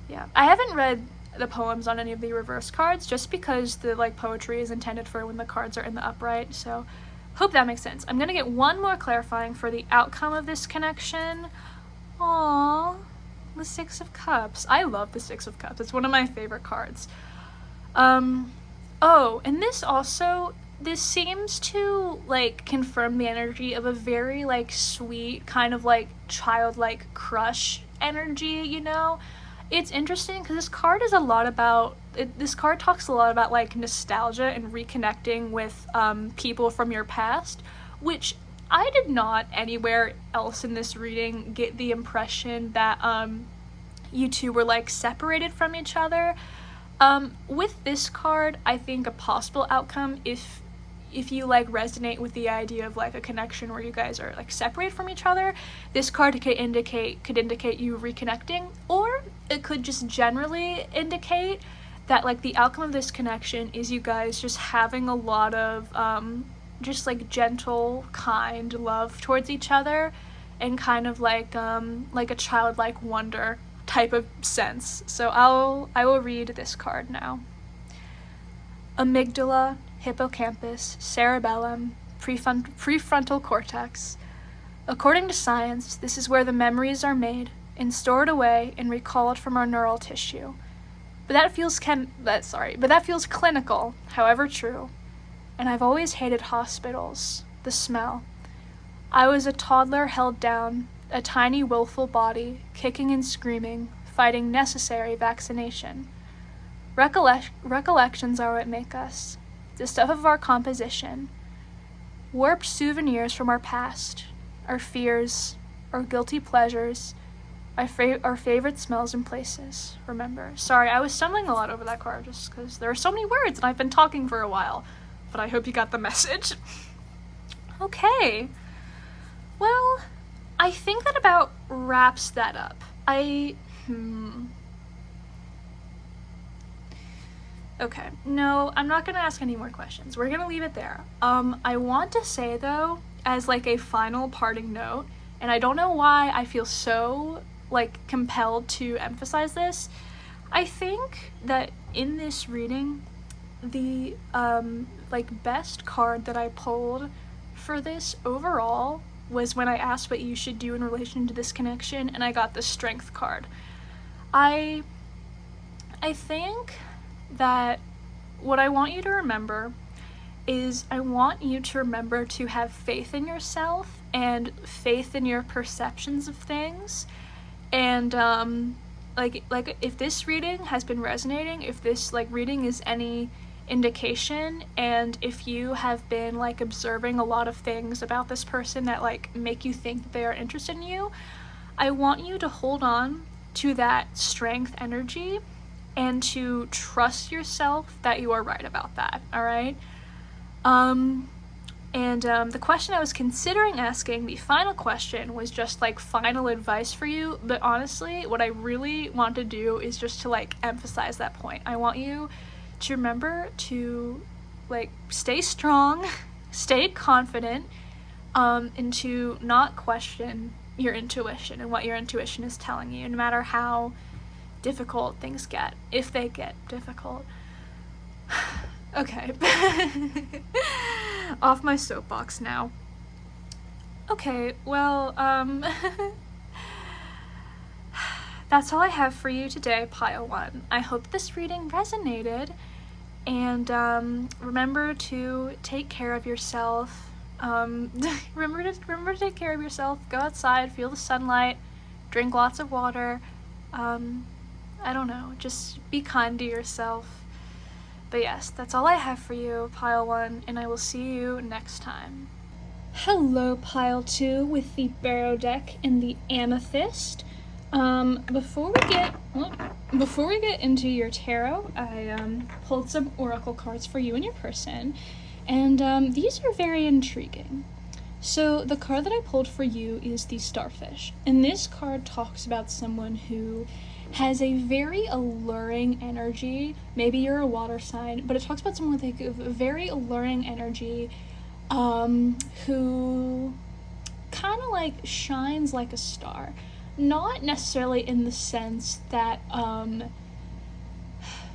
[SPEAKER 1] Yeah, I haven't read the poems on any of the reverse cards, just because the like poetry is intended for when the cards are in the upright, so hope that makes sense. I'm gonna get one more clarifying for the outcome of this connection. Aww, the Six of Cups. I love the Six of Cups. It's one of my favorite cards. Oh, and this seems to like confirm the energy of a very like sweet kind of like childlike crush energy, you know? It's interesting because this card is a lot about this card talks a lot about like nostalgia and reconnecting with people from your past, which I did not anywhere else in this reading get the impression that you two were like separated from each other. With this card, I think a possible outcome, if you like resonate with the idea of like a connection where you guys are like separated from each other, this card could indicate you reconnecting, or it could just generally indicate that like the outcome of this connection is you guys just having a lot of just like gentle, kind love towards each other, and kind of like a childlike wonder type of sense. So I will read this card now. Amygdala, hippocampus, cerebellum, prefrontal cortex. According to science, this is where the memories are made and stored away and recalled from our neural tissue. But that feels clinical, however true. And I've always hated hospitals, the smell. I was a toddler held down, a tiny willful body, kicking and screaming, fighting necessary vaccination. Recollections are what make us, the stuff of our composition, warped souvenirs from our past, our fears, our guilty pleasures, our favorite smells and places. Remember. Sorry, I was stumbling a lot over that card just because there are so many words and I've been talking for a while, but I hope you got the message. Okay. Well, I think that about wraps that up. Okay, no, I'm not gonna ask any more questions. We're gonna leave it there. I want to say though, as like a final parting note, and I don't know why I feel so like compelled to emphasize this, I think that in this reading, the like best card that I pulled for this overall was when I asked what you should do in relation to this connection, and I got the Strength card. I think that what I want you to remember is I want you to remember to have faith in yourself and faith in your perceptions of things. And like if this reading has been resonating, if this like reading is any indication, and if you have been like observing a lot of things about this person that like make you think that they are interested in you, I want you to hold on to that strength energy and to trust yourself that you are right about that, all right? The question I was considering asking, the final question, was just like final advice for you, but honestly, what I really want to do is just to like emphasize that point. I want you to remember to like stay strong, stay confident, and to not question your intuition and what your intuition is telling you, no matter how difficult things get, if they get difficult. Okay. Off my soapbox now. Okay, well, that's all I have for you today, Pile 1. I hope this reading resonated, and remember to take care of yourself. Remember to take care of yourself. Go outside, feel the sunlight, drink lots of water. I don't know, just be kind to yourself. But yes, that's all I have for you, Pile 1, and I will see you next time. Hello, Pile 2, with the Bearot deck and the Amethyst. Before we get into your tarot, I pulled some oracle cards for you and your person, and these are very intriguing. So the card that I pulled for you is the Starfish, and this card talks about someone who has a very alluring energy. Maybe you're a water sign, but it talks about someone with like a very alluring energy, who kind of like shines like a star. Not necessarily in the sense that,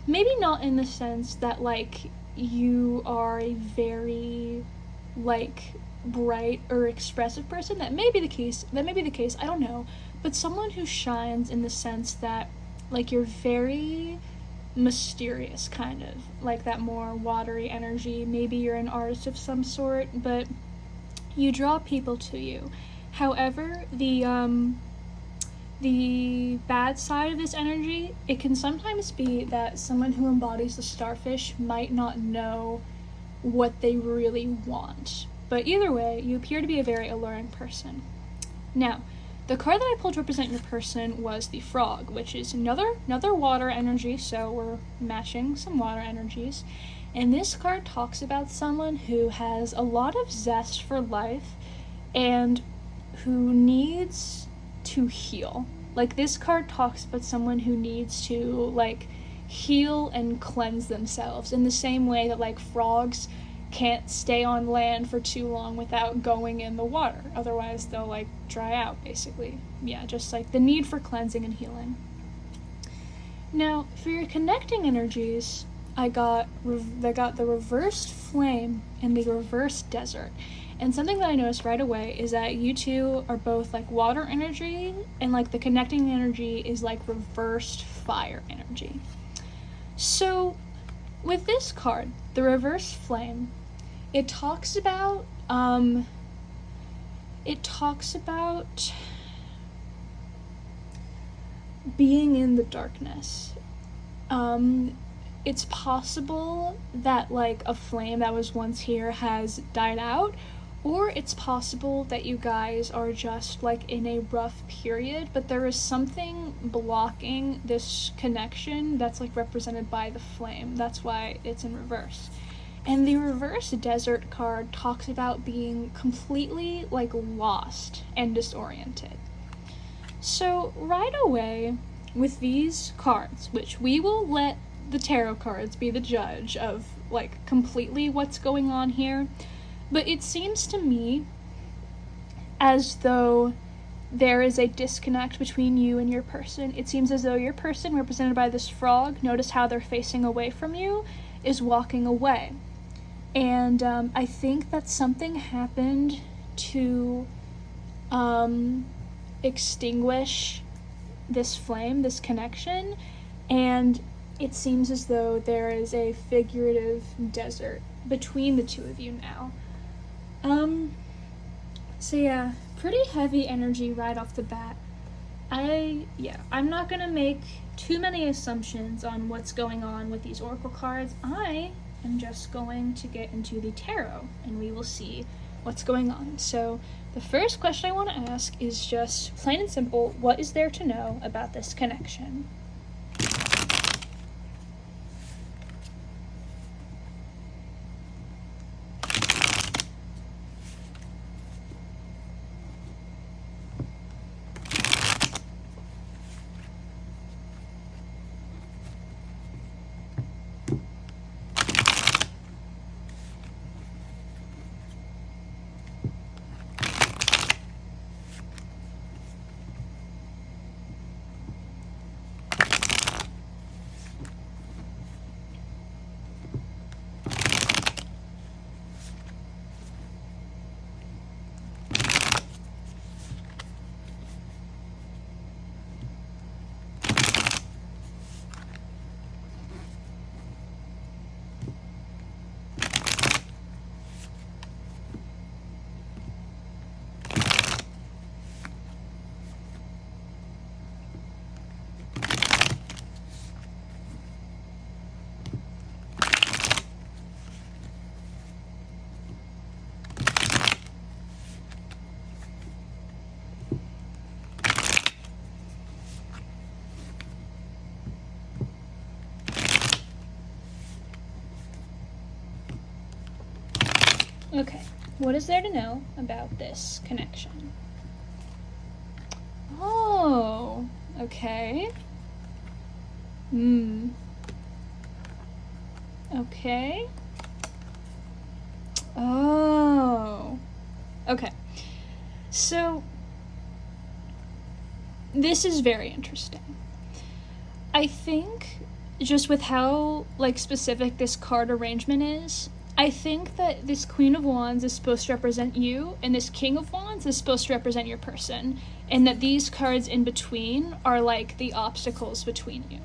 [SPEAKER 1] maybe not in the sense that like you are a very like bright or expressive person. That may be the case, I don't know. But someone who shines in the sense that, like, you're very mysterious, kind of. Like that more watery energy. Maybe you're an artist of some sort, but you draw people to you. However, the bad side of this energy, it can sometimes be that someone who embodies the starfish might not know what they really want. But either way, you appear to be a very alluring person. Now, the card that I pulled to represent your person was the frog, which is another water energy, so we're matching some water energies. And this card talks about someone who has a lot of zest for life and who needs to heal. Like, this card talks about someone who needs to, like, heal and cleanse themselves in the same way that, like, frogs can't stay on land for too long without going in the water. Otherwise, they'll, like, dry out, basically. Yeah, just, like, the need for cleansing and healing. Now, for your connecting energies, I got the reversed flame and the reversed desert. And something that I noticed right away is that you two are both, like, water energy, and, like, the connecting energy is, like, reversed fire energy. So, with this card, the reversed flame, it talks about being in the darkness. It's possible that, like, a flame that was once here has died out, or it's possible that you guys are just, like, in a rough period, but there is something blocking this connection that's, like, represented by the flame. That's why it's in reverse. And the reverse desert card talks about being completely, like, lost and disoriented. So right away, with these cards, which we will let the tarot cards be the judge of, like, completely what's going on here, but it seems to me as though there is a disconnect between you and your person. It seems as though your person, represented by this frog, notice how they're facing away from you, is walking away. And I think that something happened to extinguish this flame, this connection, and it seems as though there is a figurative desert between the two of you now. So yeah, pretty heavy energy right off the bat. I'm not gonna make too many assumptions on what's going on with these oracle cards. I am just going to get into the tarot, and we will see what's going on. So the first question I want to ask is just plain and simple, what is there to know about this connection? Okay, what is there to know about this connection? Oh, okay. Okay. Oh. Okay. So, this is very interesting. I think, just with how, like, specific this card arrangement is, I think that this Queen of Wands is supposed to represent you, and this King of Wands is supposed to represent your person, and that these cards in between are, like, the obstacles between you.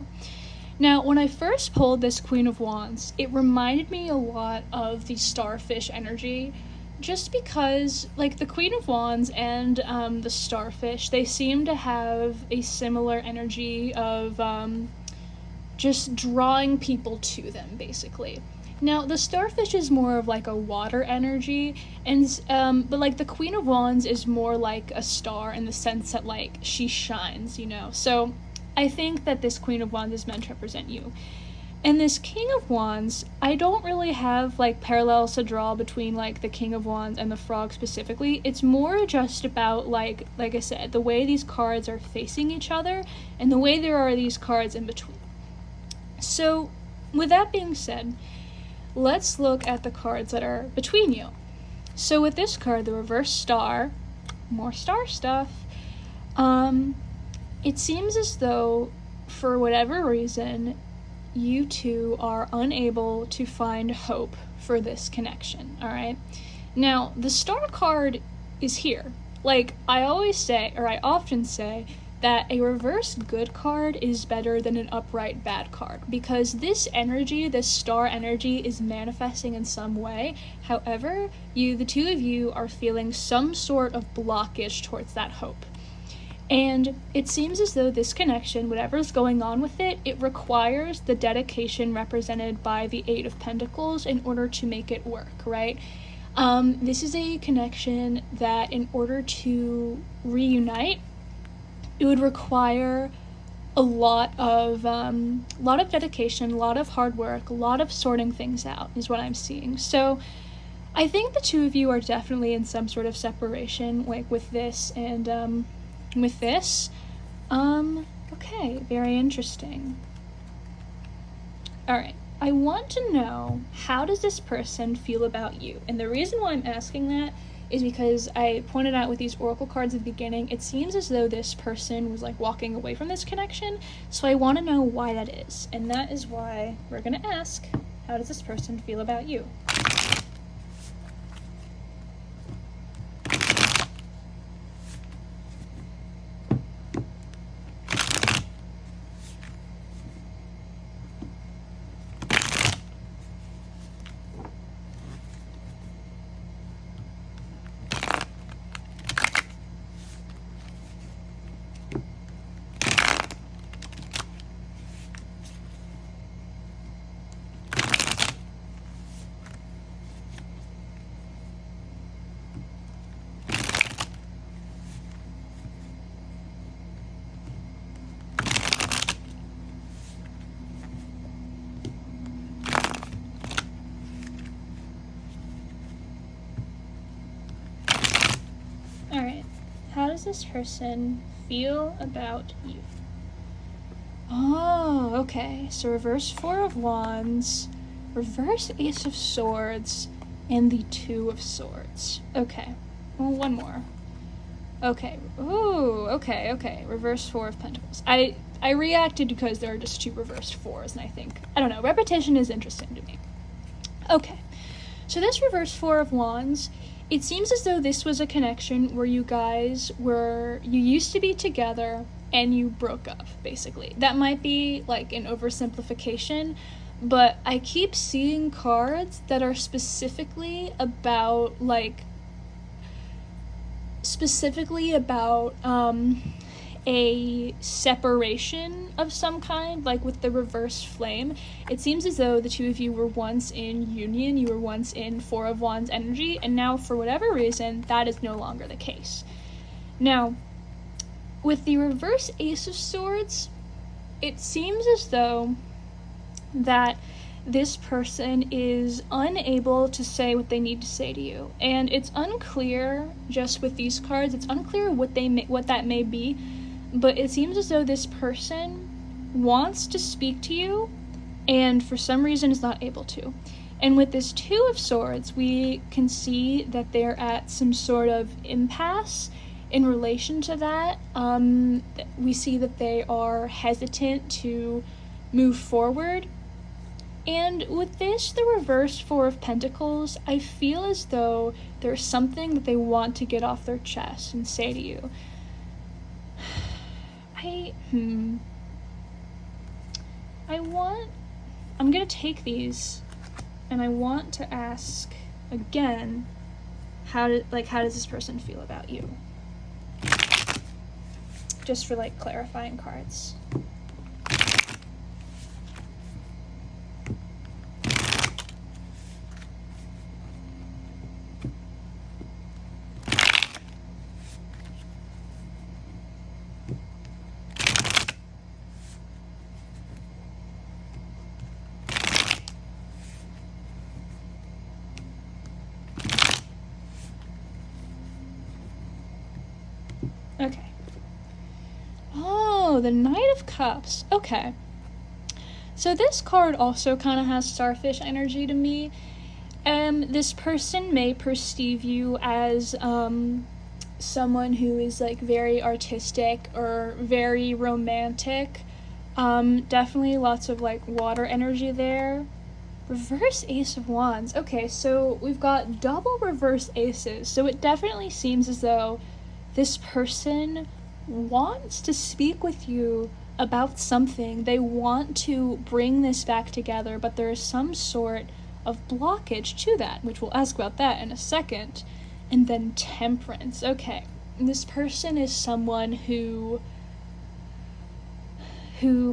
[SPEAKER 1] Now, when I first pulled this Queen of Wands, it reminded me a lot of the starfish energy just because, like, the Queen of Wands and the Starfish, they seem to have a similar energy of just drawing people to them, basically. Now, the Starfish is more of like a water energy, and but like the Queen of Wands is more like a star in the sense that like she shines, you know. So I think that this Queen of Wands is meant to represent you. And this King of Wands, I don't really have like parallels to draw between like the King of Wands and the Frog specifically. It's more just about like I said, the way these cards are facing each other and the way there are these cards in between. So, with that being said, let's look at the cards that are between you. So with this card, the Reverse Star, more star stuff, it seems as though, for whatever reason, you two are unable to find hope for this connection, alright? Now, the Star card is here. Like, I often say, that a reverse good card is better than an upright bad card, because this energy, this star energy, is manifesting in some way. However, the two of you are feeling some sort of blockage towards that hope. And it seems as though this connection, whatever's going on with it, it requires the dedication represented by the Eight of Pentacles in order to make it work, right? This is a connection that, in order to reunite, it would require a lot of dedication, a lot of hard work, a lot of sorting things out, is what I'm seeing. So I think the two of you are definitely in some sort of separation, like with this and with this. Okay, very interesting. Alright, I want to know, how does this person feel about you? And the reason why I'm asking that is because I pointed out with these oracle cards at the beginning, it seems as though this person was like walking away from this connection, so I want to know why that is, and that is why we're going to ask, how does this person feel about you? Alright, how does this person feel about you? Oh, okay. So reverse Four of Wands, reverse Ace of Swords, and the Two of Swords. Okay. Well, one more. Okay. Ooh, okay. Reverse Four of Pentacles. I reacted because there are just two reversed fours, and I don't know, repetition is interesting to me. Okay. So this reverse Four of Wands, it seems as though this was a connection where you used to be together and you broke up, basically. That might be like an oversimplification, but I keep seeing cards that are specifically about a separation of some kind, like with the reverse flame. It seems as though the two of you were once in union, you were once in Four of Wands energy, and now for whatever reason, that is no longer the case. Now, with the reverse Ace of Swords, it seems as though that this person is unable to say what they need to say to you, and it's unclear, just with these cards, it's unclear what that may be, but it seems as though this person wants to speak to you, and for some reason is not able to. And with this Two of Swords, we can see that they're at some sort of impasse in relation to that. We see that they are hesitant to move forward. And with this, the reverse Four of Pentacles, I feel as though there's something that they want to get off their chest and say to you. I'm gonna take these, and I want to ask again, how does this person feel about you? Just for like clarifying cards. Okay. Oh, the Knight of Cups. Okay. So this card also kind of has starfish energy to me. This person may perceive you as someone who is like very artistic or very romantic. Definitely lots of like water energy there. Reverse Ace of Wands. Okay, so we've got double reverse aces. So it definitely seems as though this person wants to speak with you about something. They want to bring this back together, but there is some sort of blockage to that, which we'll ask about that in a second. And then Temperance. Okay, this person is someone who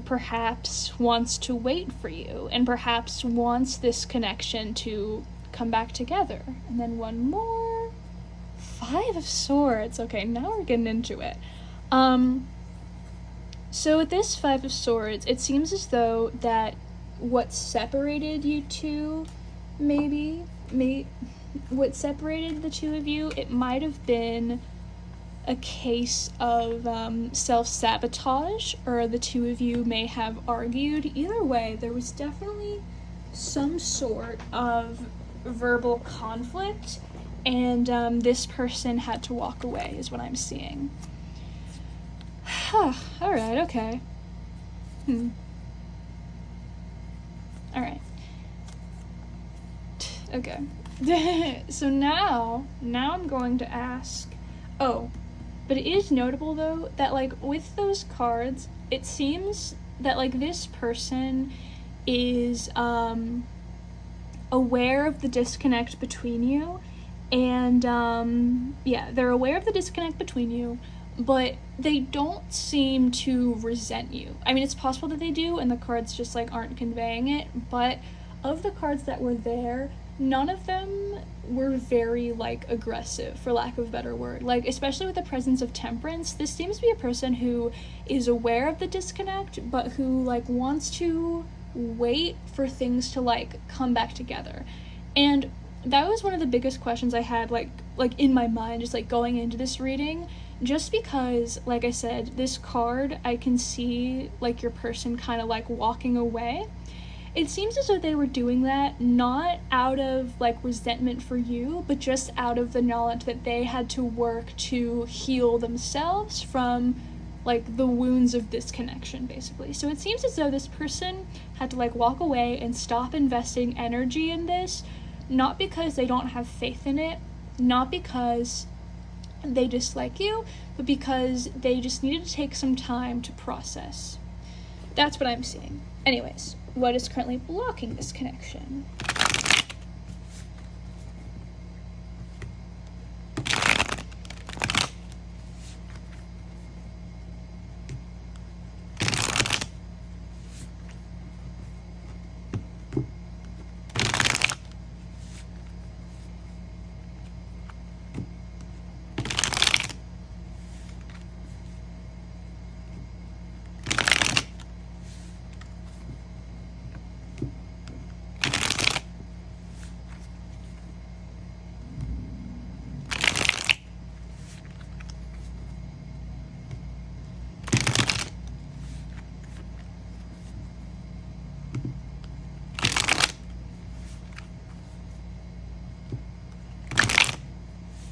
[SPEAKER 1] perhaps wants to wait for you and perhaps wants this connection to come back together. And then one more. Five of Swords. Okay, now we're getting into it. So with this Five of Swords, it seems as though that what separated you two, what separated the two of you, it might have been a case of self-sabotage, or the two of you may have argued. Either way, there was definitely some sort of verbal conflict, and this person had to walk away, is what I'm seeing. Alright, okay. Alright. Okay. So now I'm going to ask... Oh, but it is notable, though, that, like, with those cards, it seems that, like, this person is aware of the disconnect between you, and, yeah, they're aware of the disconnect between you, but they don't seem to resent you. I mean, it's possible that they do, and the cards just, like, aren't conveying it, but of the cards that were there, none of them were very, like, aggressive, for lack of a better word. Like, especially with the presence of Temperance, this seems to be a person who is aware of the disconnect, but who, like, wants to wait for things to, like, come back together. And that was one of the biggest questions I had, like in my mind, just, like, going into this reading, just because, like I said, this card, I can see, like, your person kind of, like, walking away. It seems as though they were doing that not out of, like, resentment for you, but just out of the knowledge that they had to work to heal themselves from, like, the wounds of disconnection, basically. So it seems as though this person had to, like, walk away and stop investing energy in this, not because they don't have faith in it, not because they dislike you, but because they just needed to take some time to process. That's what I'm seeing. Anyways, what is currently blocking this connection?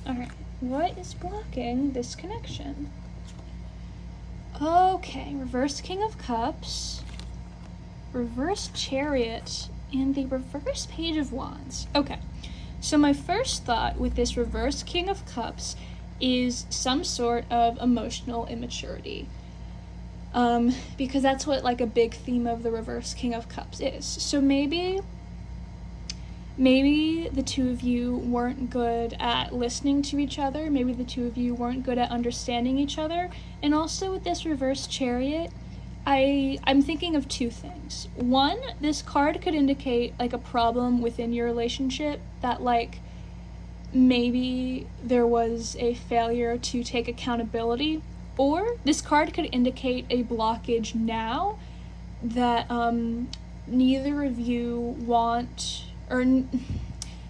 [SPEAKER 1] Alright, what is blocking this connection? Okay, reverse King of Cups, reverse Chariot, and the reverse Page of Wands. Okay, so my first thought with this reverse King of Cups is some sort of emotional immaturity. Because that's what, like, a big theme of the reverse King of Cups is. So maybe maybe the two of you weren't good at listening to each other. Maybe the two of you weren't good at understanding each other. And also with this reverse Chariot, I'm thinking of two things. One, this card could indicate like a problem within your relationship, that like maybe there was a failure to take accountability, or this card could indicate a blockage now that neither of you want, or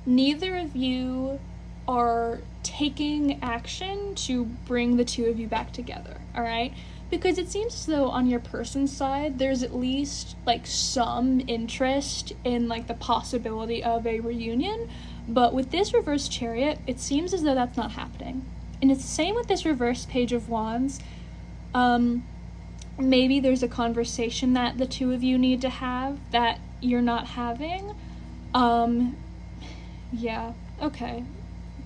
[SPEAKER 1] neither of you are taking action to bring the two of you back together, all right? Because it seems as though on your person's side, there's at least like some interest in like the possibility of a reunion, but with this reverse Chariot, it seems as though that's not happening. And it's the same with this reverse Page of Wands. Maybe there's a conversation that the two of you need to have that you're not having. Yeah, okay.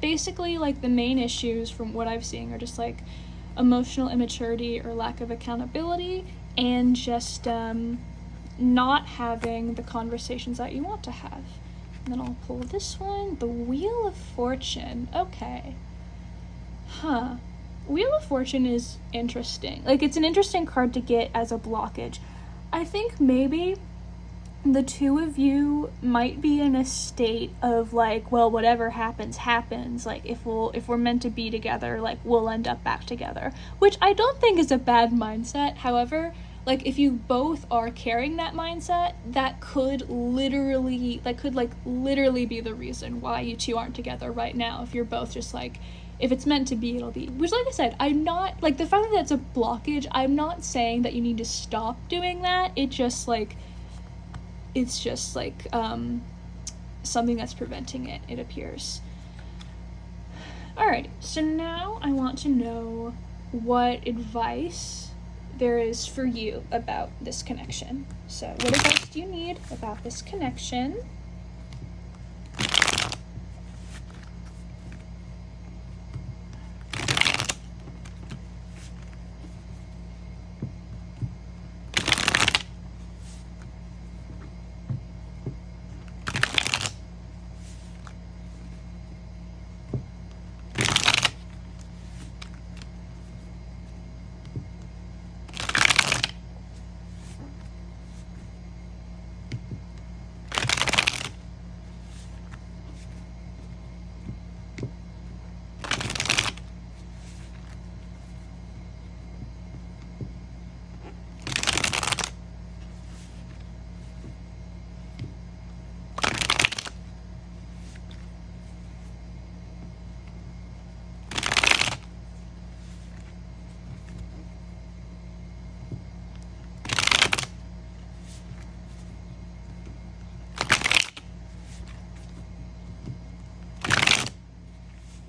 [SPEAKER 1] Basically, like, the main issues from what I've seen are just, like, emotional immaturity or lack of accountability, and just, not having the conversations that you want to have. And then I'll pull this one, the Wheel of Fortune. Okay. Huh. Wheel of Fortune is interesting. Like, it's an interesting card to get as a blockage. I think maybe the two of you might be in a state of like, well, whatever happens, happens. Like, if we're meant to be together, like, we'll end up back together. Which I don't think is a bad mindset. However, like, if you both are carrying that mindset, that could literally be the reason why you two aren't together right now. If you're both just like, if it's meant to be, it'll be. Which, like I said, I'm not, like, the fact that that's a blockage, I'm not saying that you need to stop doing that. It's just like, something that's preventing it, it appears. Alright, so now I want to know what advice there is for you about this connection. So, what advice do you need about this connection?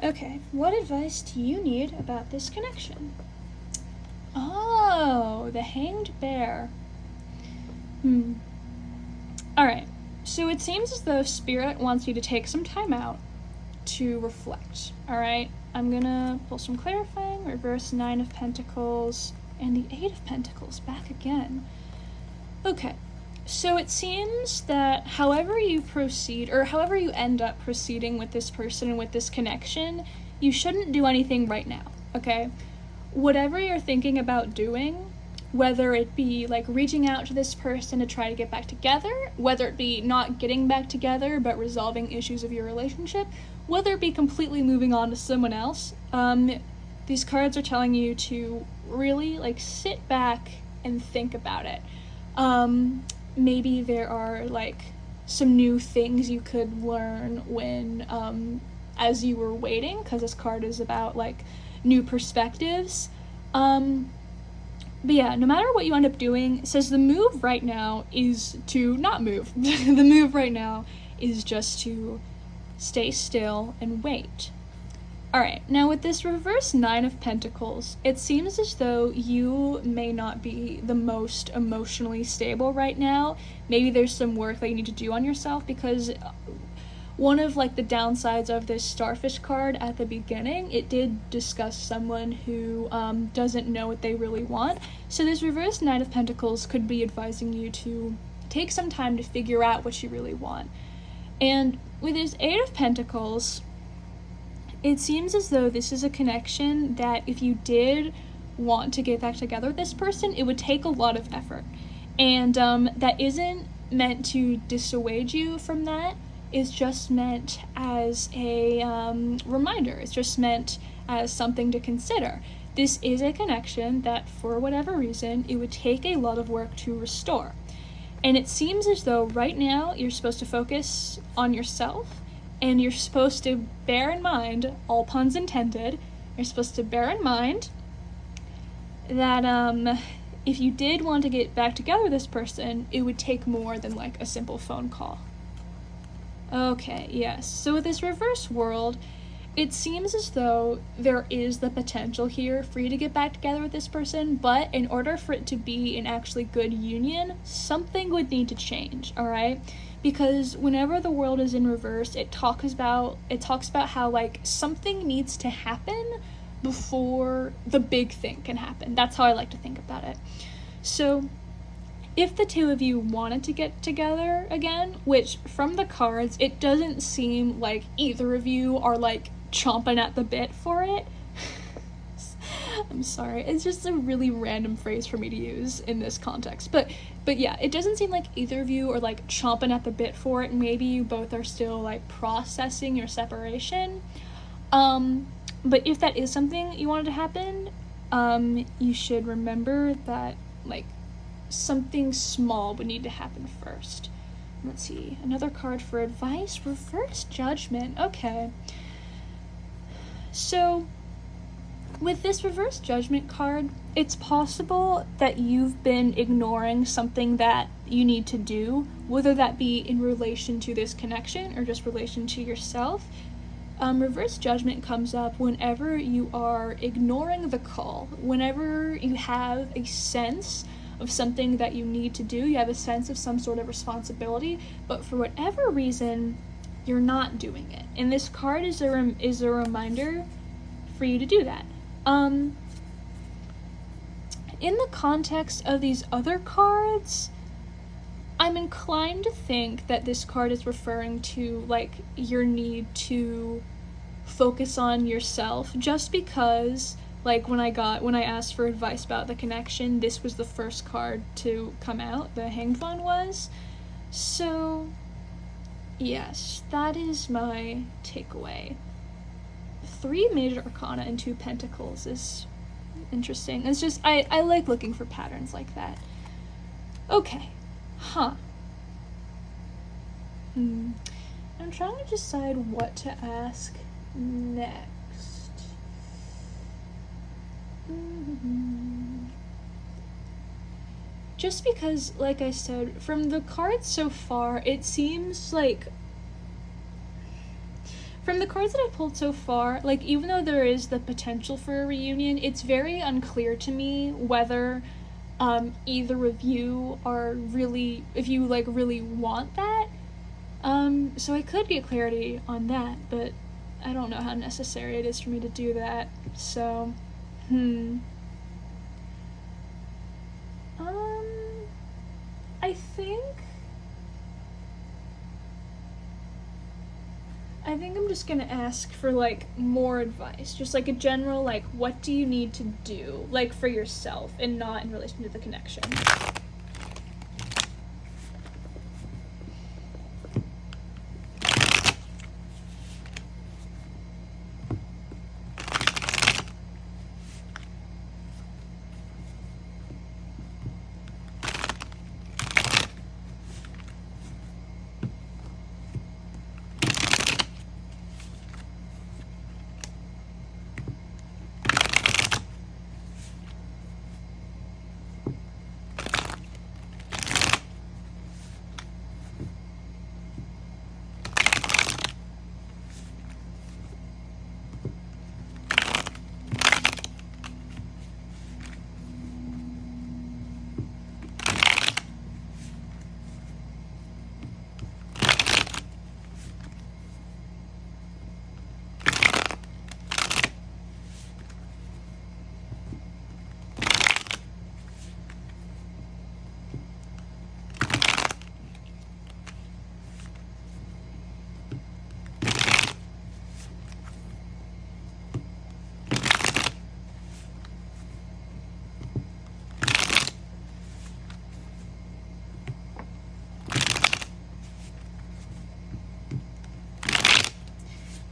[SPEAKER 1] Okay, what advice do you need about this connection? Oh, the Hanged Bear. Alright, so it seems as though Spirit wants you to take some time out to reflect, alright? I'm gonna pull some clarifying, reverse 9 of Pentacles, and the 8 of Pentacles, back again. Okay, so it seems that however you proceed, or however you end up proceeding with this person and with this connection, you shouldn't do anything right now, okay? Whatever you're thinking about doing, whether it be like reaching out to this person to try to get back together, whether it be not getting back together but resolving issues of your relationship, whether it be completely moving on to someone else, these cards are telling you to really like sit back and think about it. Maybe there are like some new things you could learn when as you were waiting, because this card is about like new perspectives. But yeah, no matter what you end up doing, it says the move right now is to not move. The move right now is just to stay still and wait. Alright, now with this reverse 9 of Pentacles, it seems as though you may not be the most emotionally stable right now. Maybe there's some work that you need to do on yourself, because one of like the downsides of this Starfish card at the beginning, it did discuss someone who doesn't know what they really want. So this reverse 9 of Pentacles could be advising you to take some time to figure out what you really want. And with this Eight of Pentacles, it seems as though this is a connection that if you did want to get back together with this person, it would take a lot of effort. And that isn't meant to dissuade you from that. It's just meant as a reminder. It's just meant as something to consider. This is a connection that, for whatever reason, it would take a lot of work to restore. And it seems as though right now you're supposed to focus on yourself, and you're supposed to bear in mind, all puns intended, you're supposed to bear in mind that if you did want to get back together with this person, it would take more than like a simple phone call. Okay, yes. So with this reverse world, it seems as though there is the potential here for you to get back together with this person, but in order for it to be an actually good union, something would need to change, all right? Because whenever the world is in reverse, it talks about how like something needs to happen before the big thing can happen. That's how I like to think about it. So if the two of you wanted to get together again, which from the cards, it doesn't seem like either of you are like chomping at the bit for it. I'm sorry, it's just a really random phrase for me to use in this context. But yeah, it doesn't seem like either of you are like chomping at the bit for it. Maybe you both are still like processing your separation. But if that is something you wanted to happen, you should remember that like something small would need to happen first. Let's see, another card for advice, reverse judgment. Okay. So with this reverse judgment card, it's possible that you've been ignoring something that you need to do, whether that be in relation to this connection or just relation to yourself. Reverse judgment comes up whenever you are ignoring the call, whenever you have a sense of something that you need to do, you have a sense of some sort of responsibility, but for whatever reason, you're not doing it. And this card is a reminder for you to do that. In the context of these other cards, I'm inclined to think that this card is referring to like your need to focus on yourself, just because like when I asked for advice about the connection, this was the first card to come out, the Hanged One was. So yes, that is my takeaway. 3 major arcana and 2 pentacles is interesting. It's just, I like looking for patterns like that. Okay. I'm trying to decide what to ask next. Just because, like I said, from the cards so far, it seems like from the cards that I've pulled so far, like, even though there is the potential for a reunion, it's very unclear to me whether either of you are really, if you, like, really want that. So I could get clarity on that, but I don't know how necessary it is for me to do that. So, I think I'm just gonna ask for, like, more advice. Just, like, a general, like, what do you need to do, like, for yourself, and not in relation to the connection.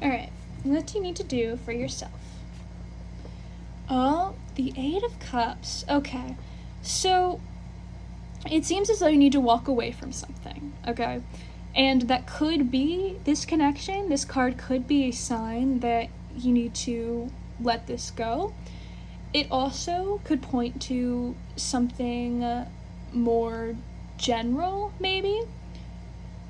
[SPEAKER 1] Alright, what do you need to do for yourself? Oh, the Eight of Cups. Okay, so it seems as though you need to walk away from something, okay? And that could be this connection. This card could be a sign that you need to let this go. It also could point to something more general, maybe.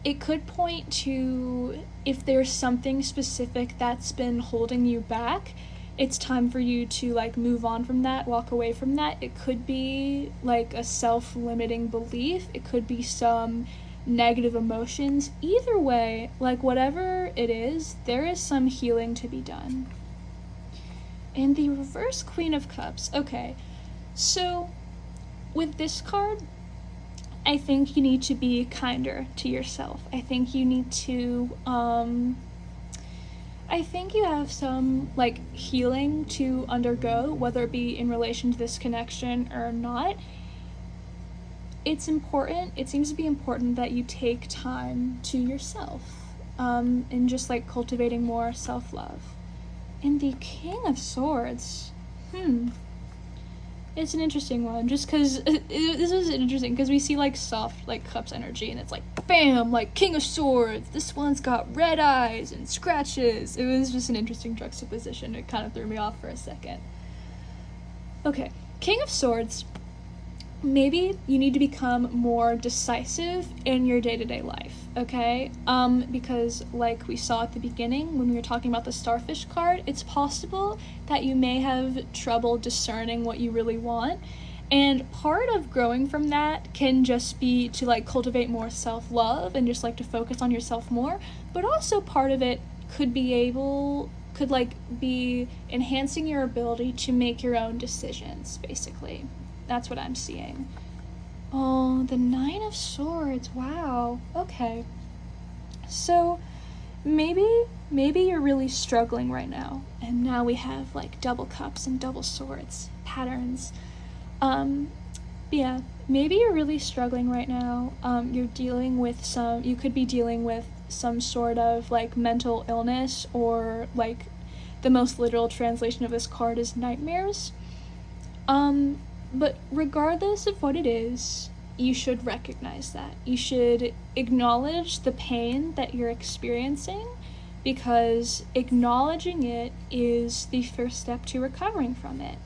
[SPEAKER 1] It could point to if there's something specific that's been holding you back, it's time for you to like move on from that, walk away from that. It could be like a self-limiting belief. It could be some negative emotions. Either way, like whatever it is, there is some healing to be done. And the reverse Queen of Cups. Okay, so with this card, I think you need to be kinder to yourself. I think you need to, I think you have some, like, healing to undergo, whether it be in relation to this connection or not. It's important, it seems to be important that you take time to yourself, and just, like, cultivating more self-love. And the King of Swords, it's an interesting one, just because this is interesting, because we see, like, soft, like, cups energy, and it's like, bam, like, King of Swords, this one's got red eyes and scratches. It was just an interesting juxtaposition. It kind of threw me off for a second. Okay, King of Swords, maybe you need to become more decisive in your day-to-day life, okay? Because like we saw at the beginning when we were talking about the Starfish card, it's possible that you may have trouble discerning what you really want, and part of growing from that can just be to like cultivate more self-love and just like to focus on yourself more, but also part of it could be enhancing your ability to make your own decisions, basically. That's what I'm seeing. Oh, the Nine of Swords. Wow. Okay. So maybe you're really struggling right now. And now we have like double cups and double swords patterns. Yeah, maybe you're really struggling right now. You could be dealing with some sort of like mental illness, or like the most literal translation of this card is nightmares. But regardless of what it is, you should recognize that. You should acknowledge the pain that you're experiencing, because acknowledging it is the first step to recovering from it.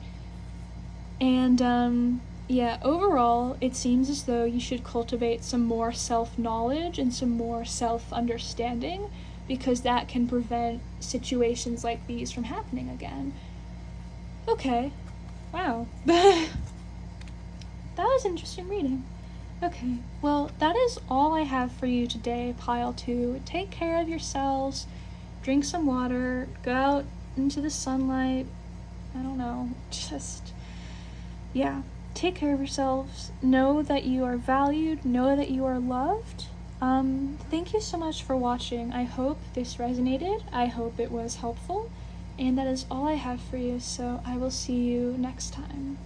[SPEAKER 1] And, yeah, overall, it seems as though you should cultivate some more self-knowledge and some more self-understanding, because that can prevent situations like these from happening again. Okay. Wow. That was interesting reading. Okay, well, that is all I have for you today, Pile 2. Take care of yourselves, drink some water, go out into the sunlight, I don't know, just, yeah, take care of yourselves, know that you are valued, know that you are loved. Thank you so much for watching. I hope this resonated, I hope it was helpful, and that is all I have for you, so I will see you next time.